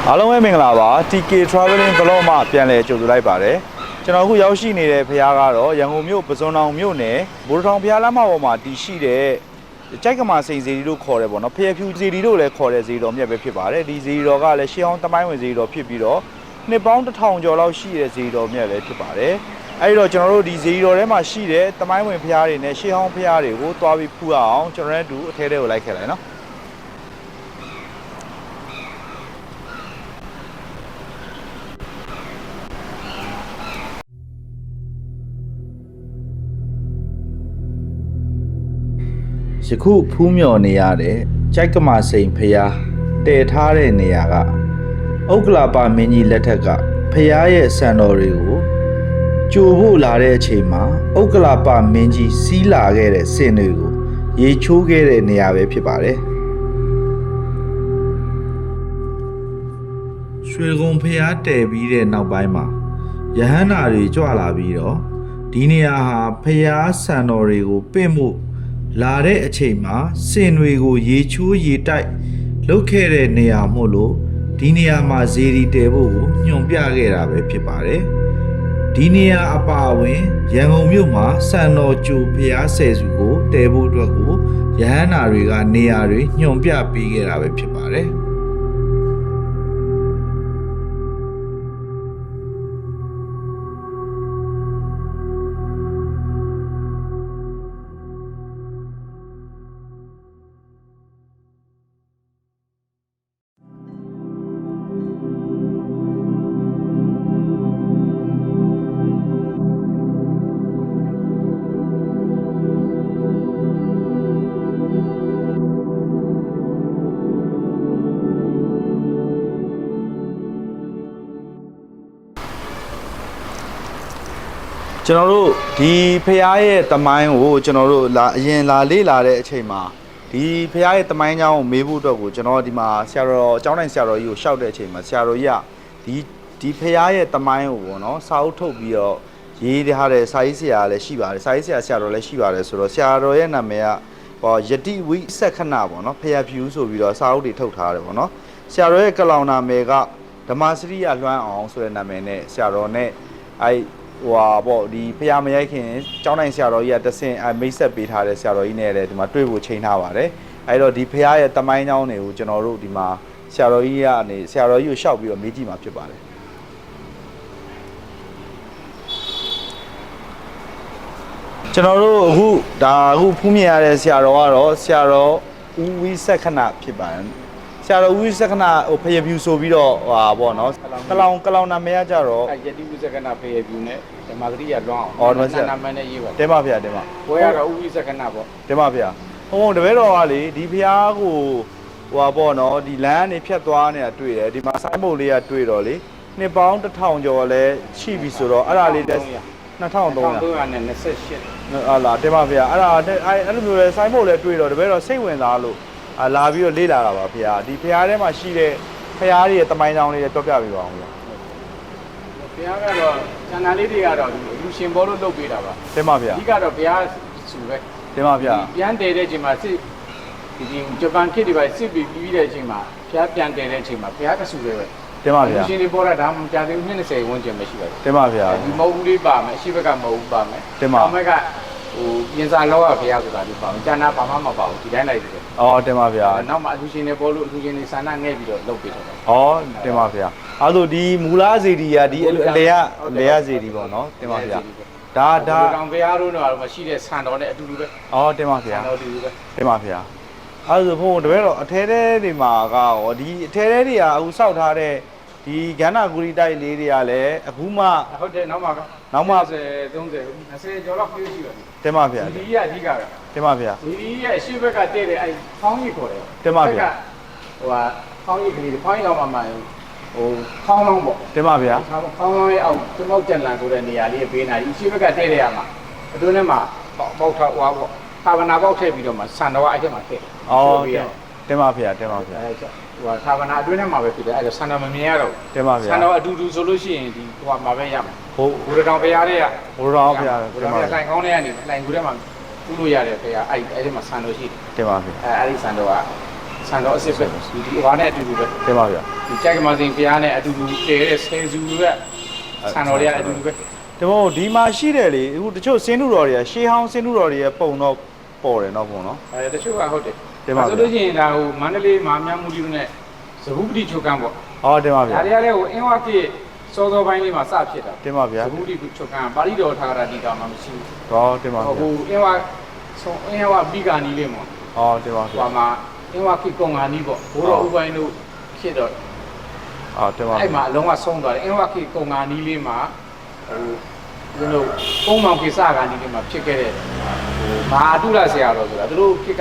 အားလုံးပဲမင်္ဂလာပါ TK Traveling Vlog မှာပြန်လည်ကြိုဆိုလိုက်ပါတယ်ကျွန်တော်အခုရောက်ရှိနေတဲ့ဖရားကတော့ရန်ကုန်မြို့ပဇွန်တောင်မြို့နယ်ဘိုးထောင်ဖရားလမ်းမပေါ်မှာတည်ရှိတဲ့ကြိုက်ကမာစိန်ဇီရီတို့ခေါ်တယ်ပေါ့နော်ဖရဖြူဇီရီတို့လည်းခေါ်တဲ့ဇီရီတော်မြတ်ပဲဖြစ်ပါတယ်ဒီဇီရီတော်ကလည်းရှေးအောင်တမိုင်းဝင်ဇီရီတော်ဖြစ်ပြီးတော့နှစ်ပေါင်း1000ကျော်လောက်ရှိတဲ့ဇီရီတော်မြတ်လည်းဖြစ်ပါတယ်အဲဒီတော့ကျွန်တော်တို့ဒီဇီရီတော်ထဲမှာရှိတဲ့တမိုင်းဝင်ဖရားတွေနဲ့ရှေးအောင်ဖရားတွေကိုတွားပြီးဖူးအောင်ကျွန်တော်တို့အထဲထဲကိုလိုက်ခဲ့လိုက်နော်ယခုဖူးမြော်နေရတဲ့ကြိုက်ကမာစိန်ဖျားတည်ထားတဲ့နေရာကဥက္ကလာပမင်းကြီးလက်ထက်ကဖျားရဲ့စံတော်တွေကိုကြိုဖို့လာတဲ့အချိန်မှာဥက္ကလာပမင်းကြီးစီးလာခဲ့တဲ့စင်တွေကိုရေချိုးခဲ့တဲ့နေရာပဲဖြစ်ပါတယ်ရွှေကုံဖျားတည်ပြီးတဲ့နောက်ပိုင်းမှာယဟန္တာတွေကြွလာပြီးတော့ဒီနေရာဟာဖျားစံတော်တွေကိုပင့်မှုလာတဲ့အချိန်မှာစင်တွေကိုရေချိုးရေတိုက်လုပ်ခဲ့တဲ့နေရာမို့လို့ဒီနေရာမှာဇေဒီတဲဖို့ကိုညွှန်ပြခဲ့တာပဲဖြစ်ပါတယ်ဒီနေရာအပါအဝင်ရန်ကုန်မြို့မှာစံတော်ကျိုဖျားဆယ်စုကိုတဲဖို့အတွက်ကိုရဟန္တာတွေကနေရာတွေညွှန်ပြပေးခဲ့တာပဲဖြစ်ပါတယ်ကျွန်တော်တို့ဒီဖျားရဲ့တမိုင်းကိုကျွန်တော်တို့အရင်လာလေ့လာတဲ့အချိန်မှာဒီဖျားရဲ့တမိုင်းเจ้าကိုမေးဖို့အတွက်ကိုကျွန်တော်ဒီမှာဆရာတော်အကြောင်းတိုင်းဆရာတော်ကြီးကိုရှောက်တဲ့အချိန်မှာဆရာတော်ကြီးကဒီဖျားရဲ့တမိုင်းကိုပေါ့နော်စာအုပ်ထုတ်ပြီးတော့ရေးထားတဲ့စာရေးဆရာလည်းရှိပါတယ်စာရေးဆရာတော်လည်းရှိပါတယ်ဆိုတော့ဆရာတော်ရဲ့နာမည်ကယတိဝိဆက်ခဏပေါ့နော်ဖျားဖြူဆိုပြီးတော့စာအုပ်တွေထုတ်ထားတယ်ပေါ့နော်ဆရာတော်ရဲ့ကလောင်နာမည်ကဓမ္မစရိယလွှမ်းအောင်ဆိုတဲ့နာမည်နဲ့ဆရာတော်နဲ့ဒီဖျားမရိုက်ခင်ကျောင်းတိုင်းဆရာတော်ကြီးကတဆင့်မိတ်ဆက်ပေးထားတဲ့ဆရာတော်ကြီးနဲ့လည်းဒီမှာတွေ့ဖို့ချိန်ထားပါတယ်အဲဒီတော့ဒီဖျားရဲ့တမိုင်းကျောင်းတွေကိုကျွန်တော်တို့ဒီမှာဆရာတော်ကြီးကနေဆရာတော်ကြီးကိုရှောက်ပြီးတော့မေးကြည့်မှာဖြစ်ပါတယ်ကျွန်တော်တို့အခုဖူးမြင်ရတဲ့ဆရာတော်ကတော့ဆရာတော်ဦးဝိဆက်ခဏဖြစ်ပါတယ်ဆရာတော်ဦးဝိဆက်ခဏဖျားဖြူဆိုပြီးတော့ပေါ့နော်ကလောင်နာမည်ကြတော့ယတိဝိဆက်ခဏဖျားဖြူနဲ့ဓမ္မဂရိယလွှမ်းအောင်နာမည်နဲ့ရေးပါတင်ပါဗျာတင်ပါဘွဲကတော့ဦးဝိဆက်ခဏပေါ့တင်ပါဗျာဟုတ်တပည့်တော်ကလေဒီဖျားကိုပေါ့နော်ဒီလမ်းကနေဖြတ်သွားနေတာတွေ့တယ်ဒီမှာဆိုင်းဘုတ်လေးကတွေ့တော့လေနှစ်ပေါင်း1000ကျော်လဲရှိပြီဆိုတော့အဲ့ဒါလေးတက်2328လားတင်ပါဗျာအဲ့လိုမျိုးလဲဆိုင်းဘုတ်လဲတွေ့တော့တပည့်တော်စိတ်ဝင်စားလို့လာပြီးတော့လေ့လာတာပါဖျားဒီဖျားထဲမှာရှိတဲ့ဖျားတွေရဲ့တမိုင်းကြောင်းလေးတွေပြောပြပေးပါအောင်ဗျာဖျားကတော့ဇာနာလေးတွေကတော့လူရှင်ဘောလို့လုပ်ပေးတာပါတင်ပါဗျာအဓိကတော့ဖျားစုပဲတင်ပါဗျာပြန်တည်တဲ့အချိန်မှာစစ်ဒီဂျပန်ခေတ်တွေပဲစစ်ပြီးတဲ့အချိန်မှာဖျားပြန်တည်တဲ့အချိန်မှာဖျားကစုပဲတင်ပါဗျာလူရှင်တွေပေါ်တာဒါမှမကြသေးဘူး20ဝန်းကျင်ပဲရှိပါတယ်တင်ပါဗျာဒီမဟုတ်ဘူးလေးပါမယ်အရှိဘက်ကမဟုတ်ဘူးပါမယ်တင်ပါအမကပြင်စာလောက်ရဖျားဆိုတာလေးပါအောင်ကျန်တာဘာမှမပါဘူးဒီတိုင်းလိုက်တယ်တင်ပါဗျာနောက်မှအလူရှင်တွေပေါ်လို့အလူရှင်တွေစာနာငဲ့ပြီးတော့လုပ်ပေးတယ်တင်ပါဗျာအဲ့လိုဒီမူလားဇေဒီကဒီအလေရဇေဒီပေါ့နော်တင်ပါဗျာဒါကောင်ဖျားတို့တော့မရှိတဲ့ဆန်တော်နဲ့အတူတူပဲတင်ပါဗျာဆန်တော်တူတူပဲတင်ပါဗျာအဲ့ဆိုဖို့တပည့်တော့အထဲထဲတွေမှာကရောဒီအထဲထဲတွေကအခုစောက်ထားတဲ့ဒီကန္နာဂူရီတိုက်လေးတွေကလည်းအခုမှဟုတ်တယ်နောက်မှ20ကျော်လောက်ပြေးရှိပါတယ်တင်ပါဗျာဒီကြီးကအဓိကပဲတင်ပါဗျာဒီကြီးရဲ့အရှိဘက်ကတည့်တဲ့အဲဖောင်းကြီးခေါ်တယ်တင်ပါဗျာဖောင်းကြီးကလေးဖောင်းကြီးတော့မှဖောင်းလုံးပေါ့တင်ပါဗျာဖောင်းလုံးရဲ့အောက်ကျွန်တော်ကြံလန်ဆိုတဲ့နေရာလေးပေးနေတယ်အရှိဘက်ကတည့်တဲ့ရမှာအတွင်းထဲမှာပေါက်ထားပေါ့သာဝနာပေါက်ထည့်ပြီးတော့မှဆန်တော်အဲ့ထဲမှာထည့်တင်ပါဗျာတင်ပါဗျာသာဝနာအတွင်းထဲမှာပဲဖြစ်တယ်အဲ့ဒါဆန်တော်မမြင်ရတော့တင်ပါဗျာဆန်တော်အတူတူဆိုလို့ရှိရင်ဒီမှာပဲရမှာဘုရားတော်ဘုရားတွေကဘုရားဘုရားတင်ပါဆိုင်ကောင်းတဲ့ကနေလိုင်ကူထဲမှာပြုလို့ရတယ်ဘုရားအဲ့ဒီမှာဆန်တော်ရှိတင်ပါဗျာအဲ့ဒီဆန်တော်က ဆန်တော်အစ်စ်ပဲဒီဟွာနဲ့အတူတူပဲ တင်ပါဗျာ ဒီကြိုက်ကမစင်ဖျားနဲ့အတူတူတည်တဲ့ဆယ်စုကဆန်တော်တွေကအတူတူပဲ ဒီမို့ဒီမှာရှိတယ်လေအခုတချို့စင်းနုတော်တွေကရှေးဟောင်းစင်းနုတော်တွေရဲ့ပုံတော့ပေါ်တယ်နော်ပုံနော် တချို့ကဟုတ်တယ်ဆိုလို့ရှိရင်ဒါဟိုမန္တလေးမဟာမြတ်မူလီတို့နဲ့သဘုပတိချုပ်ကန်းပေါ့ ဟောတင်ပါဗျာ ဒါတွေကလည်းဟိုအင်းဝါကိစောစောပိုင်းလေးမှာစဖြစ်တာ တင်ပါဗျာ သဘုပတိချုပ်ကန်းပါဠိတော်ထာဂရတိတော်မှာမရှိဘူး ဟောတင်ပါဗျာ ဟိုအင်းဝါဆုံးအင်းဝါပြီးကာနီးလေးမှာ ဟောတင်ပါ ဟို ဗျာ မှာအင်းဝါကိကုံငါနီးပေါ့ဘိုးတော်ဥပိုင်းတို့ဖြစ်တော့ ဟောတင်ပါ အဲ့မှာအလုံးဝဆုံးသွားတယ်အင်းဝါကိကုံငါနီးလေးမှာဟိုကျွန်တော်ပုံမှန်ကိစ္စကနီးလေးမှာဖြစ်ခဲ့တဲ့ဟိုမဟာအတုရဆရာတော်ဆိုတာသူတို့ဖြစ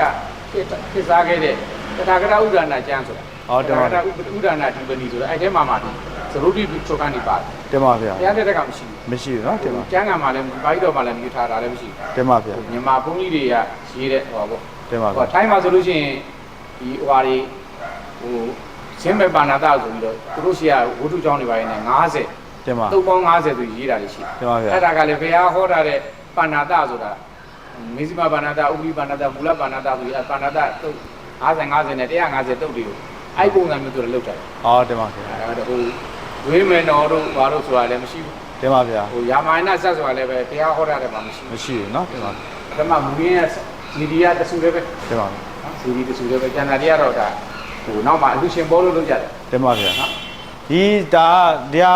်စားခဲ့တဲ့တထာဂရဥဒ္ဒနာကျမ်းဆိုတာ ဟောတင်ပါဗျာ ဥဒ္ဒနာဒီပဏီဆိုတာအဲ့ထဲမှာသရုပ်တိချုပ်ကနေပါတယ် တင်ပါဗျာ ဘုရားတဲ့ကမရှိဘူး မရှိဘူးနော်တင်ပါ ကျမ်းဂန်မှာလည်းဘာကြီးတော်မှာလည်းမြူထားတာလည်းမရှိ တင်ပါဗျာ ဘူးမြန်မာဘုန်းကြီးတွေကရေးတဲ့ဟောပေါ့ တင်ပါ ဟော ဗျာ ထိုင်းမှာဆိုလို့ရှိရင်ဒီဟွာတွေဟိုဇင်းမဲ့ပါဏာတဆိုပြီးတော့သူတို့ရှိရဝတ္ထုကျောင်းတွေပါရင်50 တင်ပါ 3ပေါင်း50ဆိုရေးတာလေးရှိ တင်ပါဗျာ အဲ့ဒါကလည်းဘုရားဟောတာတဲ့ပါဏာတဆိုတာမေဇိမပါဏာတဥပိပါဏာတမူလပါဏာတဆိုပြီးပါဏာတတုတ်50နဲ့150တုတ်တွေကိုအဲ့ပုံစံမျိုးသူတို့လောက်တာ ဟောတင်ပါဗျာ အဲ့ဒါဟိုဝိမေနော်တို့ဘာလို့ဆိုတာလည်းမရှိဘူး တင်ပါဗျာ ဟိုယာမိုင်နာဆက်ဆိုတာလည်းပဲတရားဟောတာလည်းမရှိဘူး မရှိဘူးနော်တင်ပါ ပထမမူရင်းရဲ့စီဒီယာတဆူလည်းပဲ တင်ပါ စီဒီတဆူလည်းပဲကျန်တာတွေကတော့ဒါဟိုနောက်မှအလူရှင်ပေါ်လို့လုပ်ကြတယ် တင်ပါဗျာဒီဒါ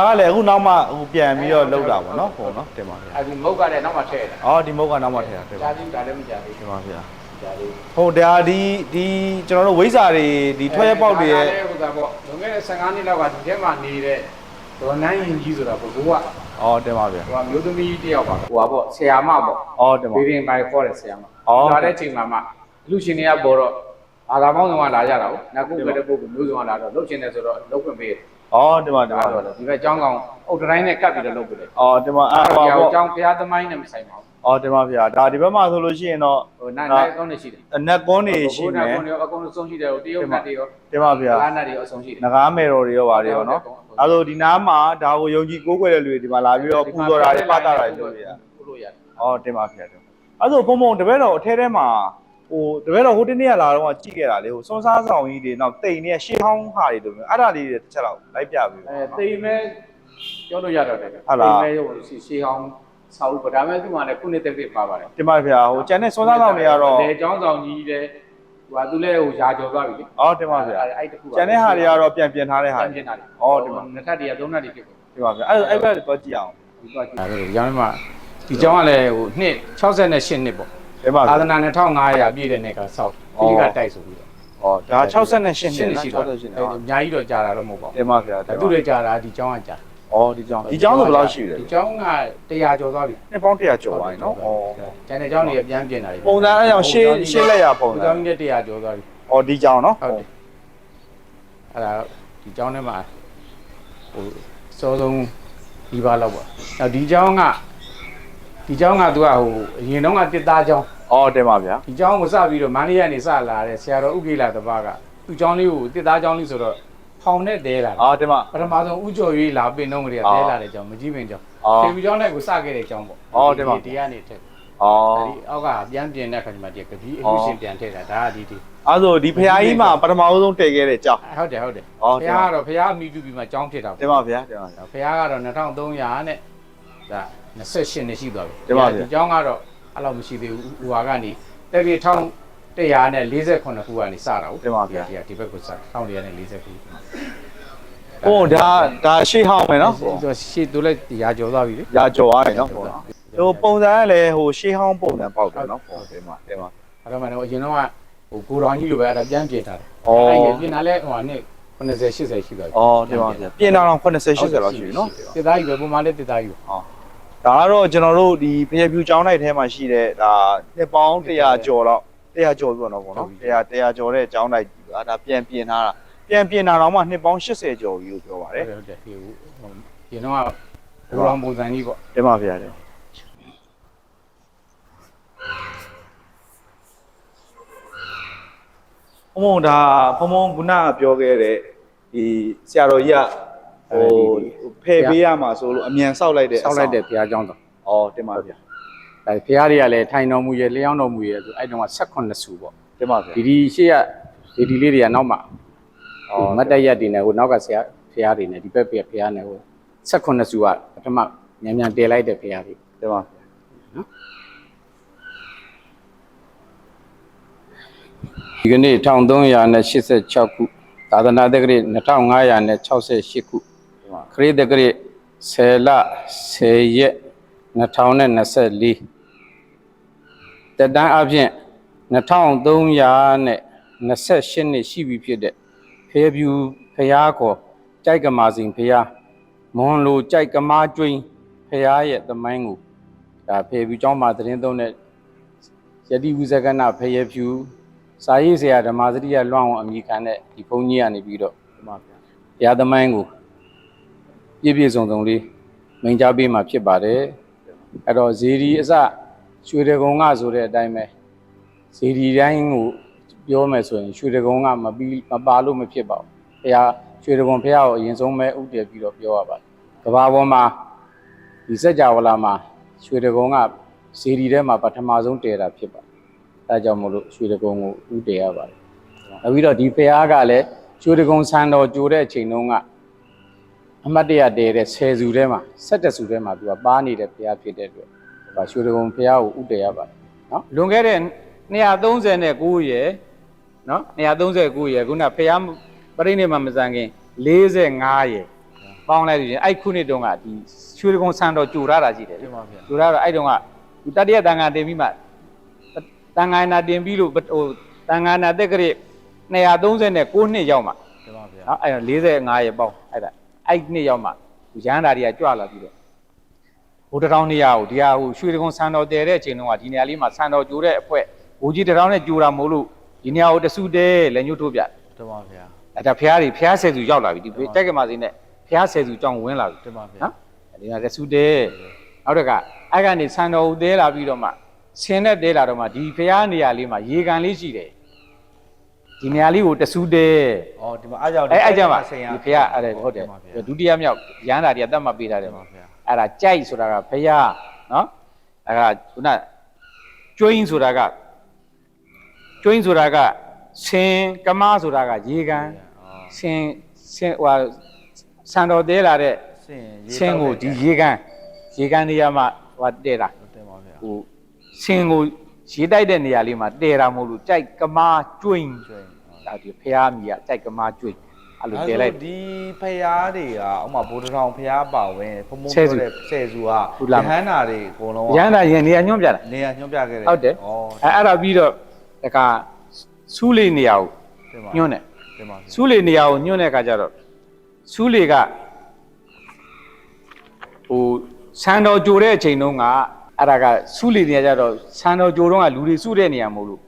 ကလည်းအခုနောက်မှအခုပြန်ပြီးတော့လောက်တာပေါ့နော်ပုံနော်တင်ပါဗျာ အဲဒီမုတ်ကလည်းနောက်မှထည့်တယ် အော်ဒီမုတ်ကနောက်မှထည့်တာတင်ပါ ကြာသေးဒါလည်းမကြာသေး တင်ပါဗျာ ကြာသေး ဟုတ်ဒါဒီကျွန်တော်တို့ဝိဇ္ဇာတွေဒီထွက်ရပေါက်တွေရဲ့ ဟိုဒါပေါ့လွန်ခဲ့တဲ့15နှစ်လောက်ကဒီထဲမှာနေတဲ့ဒေါ်နန်းရင်ကြီးဆိုတာဘိုးက အော်တင်ပါဗျာ ဟိုကမျိုးသမီးတယောက်ပါဟိုကပေါ့ဆရာမပေါ့ အော်တင်ပါ ဘေးရင်ပိုင်းခေါ်တဲ့ဆရာမ အော် လာတဲ့ချိန်မှာမှလူရှင်တွေကပေါ်တော့ဘာသာပေါင်းစုံကလာကြတာဟုတ်နောက်ခုပဲတဲ့ပုဂ္ဂိုလ်မျိုးစုံကလာတော့လုတ်ချင်တယ်ဆိုတော့လုတ်ခွင့်ပေးတယ် အော်တင်ပါတင်ပါ ဒီဘက်ကျောင်းကောင်အုတ်တိုင်းနဲ့ကပ်ပြီးတော့လုတ်ပေးတယ် အော်တင်ပါအဲ့ပါပေါ့ ကျောင်းဘုရားသမိုင်းနဲ့မဆိုင်ပါဘူး အော်တင်ပါဗျာဒါဒီဘက်မှာဆိုလို့ရှိရင်တော့ ဟိုနိုင်ကောင်းနေရှိတယ် အနက်ကွန်းတွေရှိမယ် ဘုရားကွန်တွေအကုန်လုံးဆုံးရှိတယ်ဟိုတရုတ်ကတ်တွေရော တင်ပါဗျာ ဘာနာတွေရောအဆုံးရှိတယ် ငကားမယ်တော်တွေရောပါတယ်ရောနော်အဲဆိုဒီနားမှာဒါကိုယုံကြည်ကိုးကွယ်တဲ့လူတွေဒီမှာလာပြီးတော့ပူဇော်တာတွေပတ်တာတွေလုပ်ရ ပူလို့ရတယ် အော်တင်ပါဗျာတင်အဲဆိုဘုံဘုံတပည့်တော်အထဲထဲမှာဟိုတပည့်တော်ဟိုတနေ့ကလာတော့ကြည့်ခဲ့တာလေဟိုစွန်းစားဆောင်ကြီးတွေနောက်တိမ်နေရှေးဟောင်းဟာတွေလိုမျိုးအဲ့ဒါလေးတွေတစ်ချက်တော့လိုက်ပြပြီး တိမ်မဲပြောလို့ရတော့တယ် ဟုတ်လား တိမ်မဲဟိုရှေးဟောင်းဆောက်ဒါမဲ့သူ့မှာလည်းခုနှစ်တက်တက်ပါပါတယ် တင်ပါဗျာဟိုကျန်တဲ့စွန်းစားဆောင်တွေကတော့ လေကျောင်းဆောင်ကြီးလည်းဟိုကသူလည်းဟိုရာကျော်သွားပြီလေ အော်တင်ပါဗျာ အဲ့တခု ကျန်တဲ့ဟာတွေကတော့ပြန်ပြင်ထားတဲ့ဟာ ပြန်ပြင်တာလေ အော်တင်ပါ နှစ်ထပ်တည်းကသုံးထပ်တည်းဖြစ်ကုန် တင်ပါဗျာအဲ့ဘက်တော့ကြည့်အောင် ဒီကကြည့်ရတယ်ကျောင်းမှာဒီကျောင်းကလည်းဟိုနှစ်68နှစ်ပေါ့ တင်ပါ သာ ဗျာ သနာ2500ပြည့်တဲ့နှစ်ကဆောက်ဒီကတိုက်ဆိုပြီးတော့ ဟောဒါ68နှစ် ရှင်းနေရှိတော့အများကြီးတော့ကြာတာတော့မဟုတ်ပါဘူး တင်ပါဗျာ သူတွေကြာတာဒီကျောင်းကကြာ အော်ဒီကြောင်းဒီကြောင်းဆိုဘယ်လောက်ရှိလဲ ဒီကျောင်းက100ကျော်သွားပြီ နှစ်ပေါင်း100ကျော်ပါပြီနော်အော် ကျန်တဲ့ကျောင်းတွေပြန်ပြင်တာတွေ ပုံစံအဲ့ကြောင့်ရှေးလက်ရပုံ ဒီ စံ ကျောင်းကြီး100ကျော်သွားပြီ အော်ဒီကြောင်းနော် ဟုတ်တယ်အဲ့ဒါဒီကျောင်းထဲမှာဟိုစောဆုံးဒီပါလောက်ပါနောက်ဒီကျောင်းကသူကဟိုအရင်တုန်းကတစ်သားကျောင်း အော်တင်ပါဗျာ ဒီကျောင်းကိုစပြီးတော့မန္တလေးကနေစလာတဲ့ဆရာတော်ဥကိလာတပားကသူ့ကျောင်းလေးကိုတစ်သားကျောင်းလေးဆိုတော့ဖောင်နဲ့တဲလာ အော်တင်ပါ ပထမဆုံးဥကျော်ရွေးလာပင်တော့ကလေးကတဲလာတဲ့ကျောင်းမကြီးပင်ကျောင်း အော် ထေဗီကျောင်းနဲ့ကိုစခဲ့တဲ့ကျောင်းပေါ့ အော်တင်ပါ ဒီကနေထက် အော် ဒီအောက်ကပြန်ပြင်တဲ့ခါကျမှဒီကပြီးအလူရှင်ပြန်ထည့်တာဒါကဒီ အဲ့ဆိုဒီဖျားကြီးမှာပထမဆုံးတည်ခဲ့တဲ့ကြောင်း ဟုတ်တယ်ဟုတ်တယ် အော် ဘုရားကတော့ဘုရားအမိပြုပြီးမှကျောင်းဖြစ်တာ တင်ပါဗျာတင်ပါဗျာ ဘုရားကတော့2300နဲ့ဒါ28နှစ်ရှိသွားပြီ တင်ပါဗျာ ဒီကျောင်းကတော့အဲ့လောက်မရှိသေးဘူးဟိုဟာကနေတက်ပြီး1149ခုကနေစတာဟုတ် တင်ပါဗျာ ဒီဘက်ကိုစ1149ခု ဟိုဒါရှေးဟောင်းမယ်နော် ဆိုရှေ့သူလည်းရာကျော်သွားပြီလေ ရာကျော်ရတယ်နော်ဟိုပုံစံကလည်းဟိုရှေးဟောင်းပုံစံပေါက်တယ်နော်ဟိုတင်ပါတင်ပါ အဲ့တော့မှတော့အရင်တော့ဟိုကိုတော်ကြီးလိုပဲအဲ့ဒါပြန်ပြင်ထားတယ် အော် အဲ့ပြင်တာလဲဟိုဟာနဲ့90 80ရှိသွားပြီ အော်တင်ပါဗျာပြင်တာတော့80 80လောက်ရှိပြီနော် တစ်သားကြီးပဲပုံမှန်လေးတစ်သားကြီးပဲ ဟောဒါကတော့ကျွန်တော်တို့ဒီဖျက်ဖြူကျောင်းလိုက်ထဲမှာရှိတဲ့ဒါနှစ်ပေါင်း100ကျော်တော့100ကျော်ပြီပေါ့နော်ပေါ့နော်100ကျော်တဲ့ကျောင်းလိုက်ကြီးပါဒါပြန်ပြင်ထားတာပြန်ပြင်တာတော့မှနှစ်ပေါင်း80ကျော်ပြီလို့ပြောပါတယ် ဟုတ်တယ်ဒီရင်တော့ဘူရောင်ပုံစံကြီးပေါ့ တင်ပါဗျာတဲ့ဘုံဒါဘုံခုနကပြောခဲ့တဲ့ဒီဆရာတော်ကြီးကဟိုဖယ်ပေးရမှာဆိုလို့အမြန်ဆောက်လိုက်တဲ့ ဆောက်လိုက်တဲ့ဘုရားကျောင်းတော် ဩတင်ပါဗျာ အဲဘုရားတွေကလည်းထိုင်တော်မူရဲ့လျှောင်းတော်မူရဲ့ဆိုအဲ့တုန်းက18ဆူပေါ့ တင်ပါဗျာ ဒီရှေ့ကဘု ဒီလေးတွေကနောက်မှမတ်တရက်တွေနဲ့ဟိုနောက်ကဆရာဖျားတွေနဲ့ဒီဘက်ဖျားနဲ့ဟို18စုကပထမမြန်တည်လိုက်တဲ့ဖျားတွေ တင်ပါဗျာ နော်ဒီကနေ့1386ခုသာသနာတက္ကရာ2568ခုခရစ်တက္ကရာ10လ10ရက်2024တက်တန်းအပြင်2328နှစ်ရှိပြီဖြစ်တဲ့ဖေဖြူဖျားခေါ်ကြိုက်ကမာစဉ်ဖျားမွန်လိုကြိုက်ကမာကျွင်းဖျားရဲ့သမိုင်းကိုဒါဖေဖြူကျောင်းမှာသတင်းသုံးတဲ့ယတိဝုဇကနာဖျားဖြူစာရေးဆရာဓမ္မစရိယလွှမ်းအောင်အမိခံတဲ့ဒီဘုန်းကြီးကနေပြီးတော့ဒီမှာဗျာဘုရားသမိုင်းကိုပြည့်စုံလေးမိန်ကြားပေးမှာဖြစ်ပါတယ်အဲ့တော့ဇေဒီအစရွှေတကုံကဆိုတဲ့အတိုင်းပဲဇေဒီတိုင်းကိုပြောမယ်ဆိုရင်ရွှေတကုံကမပါလို့မဖြစ်ပါဘူးဘုရားရွှေတကုံဘုရားကိုအရင်ဆုံးပဲဥတည်ပြီးတော့ပြောရပါတယ်ကဘာပေါ်မှာဒီစัจ java လာမှာရွှေတကုံကဇေဒီထဲမှာပထမဆုံးတည်တာဖြစ်ပါတယ်ဒါကြောင့်မို့လို့ရွှေတကုံကိုဥတည်ရပါတယ်နောက်ပြီးတော့ဒီဘုရားကလည်းရွှေတကုံဆန်တော်ကြိုတဲ့အချိန်တုန်းကအမတ်တရတည်တဲ့10စုထဲမှာ17စုထဲမှာသူကပါနေတဲ့ဘုရားဖြစ်တဲ့အတွက်ဒါရွှေတကုံဘုရားကိုဥတည်ရပါတယ်နော်လွန်ခဲ့တဲ့239ရယ်နော်239ရယ်ခုနဘုရားပရိနိဗ္ဗာန်မစံခင်45ရယ်ပေါင်းလိုက်ရင်အဲ့ခုနှစ်တုန်းကဒီရွှေတကုံဆန်တော်ကြိုရတာရှိတယ်တင်ပါဗျာကြိုရတော့အဲ့တုန်းကသူတတိယတန်ခါတင်ပြီးမှတန်ခါနာတင်ပြီးလို့ဟိုတန်ခါနာတက်ကရ239နှစ်ရောက်မှတင်ပါဗျာနော်အဲ့45ရယ်ပေါင်းအဲ့နှစ်ရောက်မှရဟန္တာတွေကကြွလာပြီးတော့ဘုဒ္ဓတောင်းနေရကိုဒီဟာဟိုရွှေတကုံဆန်တော်တည်တဲ့အချိန်တုန်းကဒီနေရာလေးမှာဆန်တော်ကြိုတဲ့အဖွဲဘိုးကြီးတထောင်နဲ့ကြိုတာမို့လို့ဒီနေရာကိုတဆုတဲလက်ညှိုးထိုးပြတင်ပါဗျာအဲ့ဒါဖျားဆယ်စုရောက်လာပြီဒီတိုက်ကမာစင်းနဲ့ဖျားဆယ်စုကြောင်းဝင်လာပြီတင်ပါဗျာနော်ဒီကတဆုတဲနောက်တကအဲ့ကနေဆန်တော်ကိုတဲလာပြီးတော့မှဆင်းနဲ့တဲလာတော့မှဒီဖျားနေရာလေးမှာရေကန်လေးရှိတယ်ဒီနေရာလေးကိုတဆူးတဲဩဒီမှာအားကြောင့်အဲ့ကြောင့်ပါဒီဖះအဲ့ဟုတ်တယ်ဒုတိယမြောက်ရဟန္တာတွေကတတ်မှတ်ပေးထားတယ်ပါဗျာအဲ့ဒါကြိုက်ဆိုတာကဖះနော်အဲ့ဒါခုနကျွင်းဆိုတာကဆင်းကမဆိုတာကရေကန်ဆင်းဟိုဆန်တော်တဲလာတဲ့ဆင်းကိုဒီရေကန်နေရာမှာဟိုတဲတာတင်ပါဗျာဟိုဆင်းကိုရေတိုက်တဲ့နေရာလေးမှာတဲတာမဟုတ်လို့ကြိုက်ကမာကျွင်းဒါဒီဖះမိကကြိုက်ကမာကျွင်းအဲ့လိုတဲလိုက်ဒီဖះတွေကဥမာဘိုးထောင်ဖះပါဝင်ဖုံဖုံဆိုတဲ့ဆယ်စုကရဟန္တာတွေအကုန်လုံးရဟန္တာရင်နေရာညွှန်ပြတာနေရာညွှန်ပြခဲ့တယ်ဟုတ်တယ်အဲ့ဒါပြီးတော့တခါစူးလေနေရာကိုညွှန်တယ်စူးလေနေရာကိုညွှန်တဲ့အခါကျတော့စူးလေကဟိုဆန်တော်ကြိုတဲ့အချိန်တုန်းကအဲ့ဒါကစုလေနေကြတော့ဆန်တော်ကြိုတော့ကလူတွေစုတဲ့နေရာမဟုတ်လို့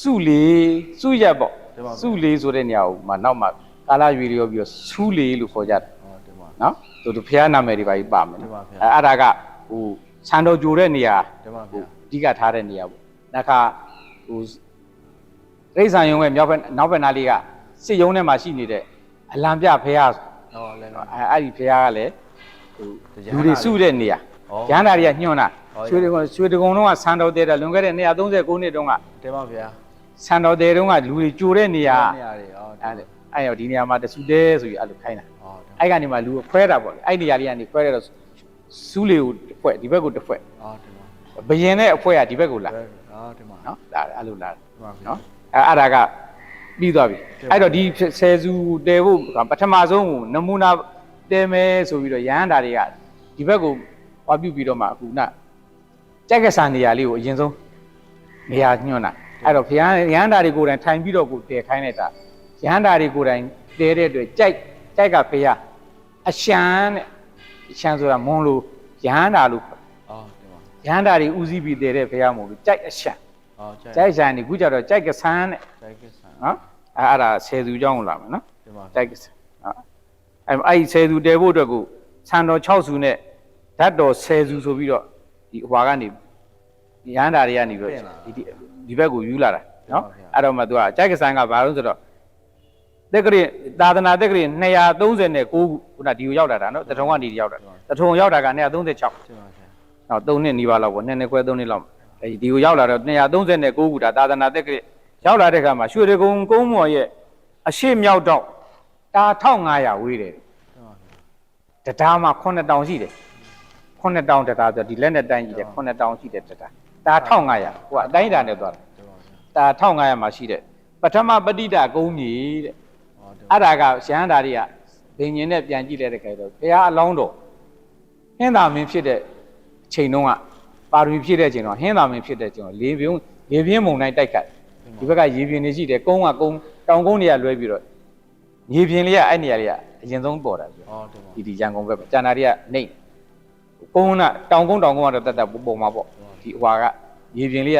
စုရက်ပေါ့စုလေဆိုတဲ့နေရာကိုမှနောက်မှကာလာရွေရောပြီးတော့စုလေလို့ခေါ်ကြတယ်နော်သူဖះနာမည်တွေပါပြီးပါမယ်အဲ့ဒါကဟိုဆန်တော်ကြိုတဲ့နေရာအဓိကထားတဲ့နေရာပေါ့နောက်ခါဟိုရိษံယုံရဲ့မြောက်ဘက်နောက်ဘက်နားလေးကစစ်ယုံထဲမှာရှိနေတဲ့အလံပြဖះအဲ့ဒီဖះကလည်းဟိုလူတွေစုတဲ့နေရာရဟန္တာတွေကညွှန်တာရွှေတကုံတော့ကဆန်တော်တဲတာလွန်ခဲ့တဲ့239နှစ်တုန်းကတင်ပါဗျာဆန်တော်တဲတုန်းကလူတွေကြိုတဲ့နေရာတွေအဲ့ရောဒီနေရာမှာတဆူတဲဆိုပြီးအဲ့လိုခိုင်းတာအဲ့ကနေမှလူကိုခွဲတာပေါ့လေအဲ့နေရာလေးကနေခွဲရတော့စူးလေးကိုတစ်ဖွဲ့ဒီဘက်ကိုတစ်ဖွဲ့တင်ပါဘယင်နဲ့အဖွဲကဒီဘက်ကိုလာတင်ပါနော်ဒါအဲ့လိုလာနော်အဲ့ဒါကပြီးသွားပြီအဲ့တော့ဒီဆယ်စုတဲဖို့ပထမဆုံးကိုနမူနာတဲမယ်ဆိုပြီးတော့ရဟန္တာတွေကဒီဘက်ကိုဟောပြုပြီးတော့မှအခုနကြက်ကဆန်နေရာလေးကိုအရင်ဆုံးနေရာညွှန်တာအဲ့တော့ဘုရားရဟန္တာတွေကိုယ်တိုင်ထိုင်ပြီးတော့ကိုတည်ခိုင်းလိုက်တာရဟန္တာတွေကိုယ်တိုင်တည်တဲ့အတွက်ကြိုက်ကဘုရားအရှမ်းတဲ့အရှမ်းဆိုတာမွန်လိုရဟန္တာလို့ရဟန္တာတွေဥစည်းပြီးတည်တဲ့ဘုရားမဟုတ်ဘူးကြိုက်အရှမ်းကြိုက်အရှမ်းနေခုကျတော့ကြိုက်ကဆန်တဲ့နော်အဲ့ဒါဆယ်စုကြောင်းလာမယ်နော်ကြိုက်ကဆန်အဲ့ဆယ်စုတည်ဖို့အတွက်ကိုဆန်တော်6စုနဲ့ဓာတ်တော်10စုဆိုပြီးတော့ဒီဟွာကနေရဟန္တာတွေကနေပြီးဒီဘက်ကိုယူလာတာနော်အဲ့တော့မှသူကကြိုက်ကဆန်ကဘာလို့ဆိုတော့တက္ကရီသာသနာတက္ကရီ239ခုခုနဒီကိုရောက်လာတာနော်တထုံကနေရောက်တာတထုံရောက်တာက236နော်3နှစ်နီးပါးလောက်ပေါ့2နှစ်ခွဲ3နှစ်လောက်အဲဒီကိုရောက်လာတော့239ခုဒါသာသနာတက္ကရီ ရောက်လာတဲ့ခါမှာရွှေတကုံကုန်းမော်ရဲ့အရှိမြောက်တော့တာ1500ဝေးတယ်တရားမှာ9000ရှိတယ်9000တရားဆိုဒီလက်နဲ့တိုင်းကြည့်တယ်9000ရှိတယ်တရားတာ1500ဟိုကအတိုင်းတာနဲ့သွားတာ1500မှာရှိတဲ့ပထမပဋိဒါကုန်းကြီးတဲ့အဲ့ဒါကရဟန္တာတွေကဘင်ញင်နဲ့ပြန်ကြည့်လိုက်တဲ့ခါတော့ဘုရားအလောင်းတော်ဟင်းသာမင်းဖြစ်တဲ့အချိန်တုန်းကပါရမီဖြည့်တဲ့အချိန်တော့ဟင်းသာမင်းဖြစ်တဲ့အချိန်တော့လေပြင်းမုန်တိုင်းတိုက်ခတ်ဒီဘက်ကရေပြင်းနေရှိတယ်ကုန်းကကုန်းတောင်ကုန်းတွေကလွဲပြီးတော့ရေပြင်းလေးကအဲ့နေရာလေးကအရင်ဆုံးပေါ်တာပြောဒီရန်ကုန်ဘက်ကျန်တာတွေကနေကုန်းကတောင်ကုန်းကတော့တတ်ပုံမှာပေါ့ဒီဟွာကရေပြင်းလေးက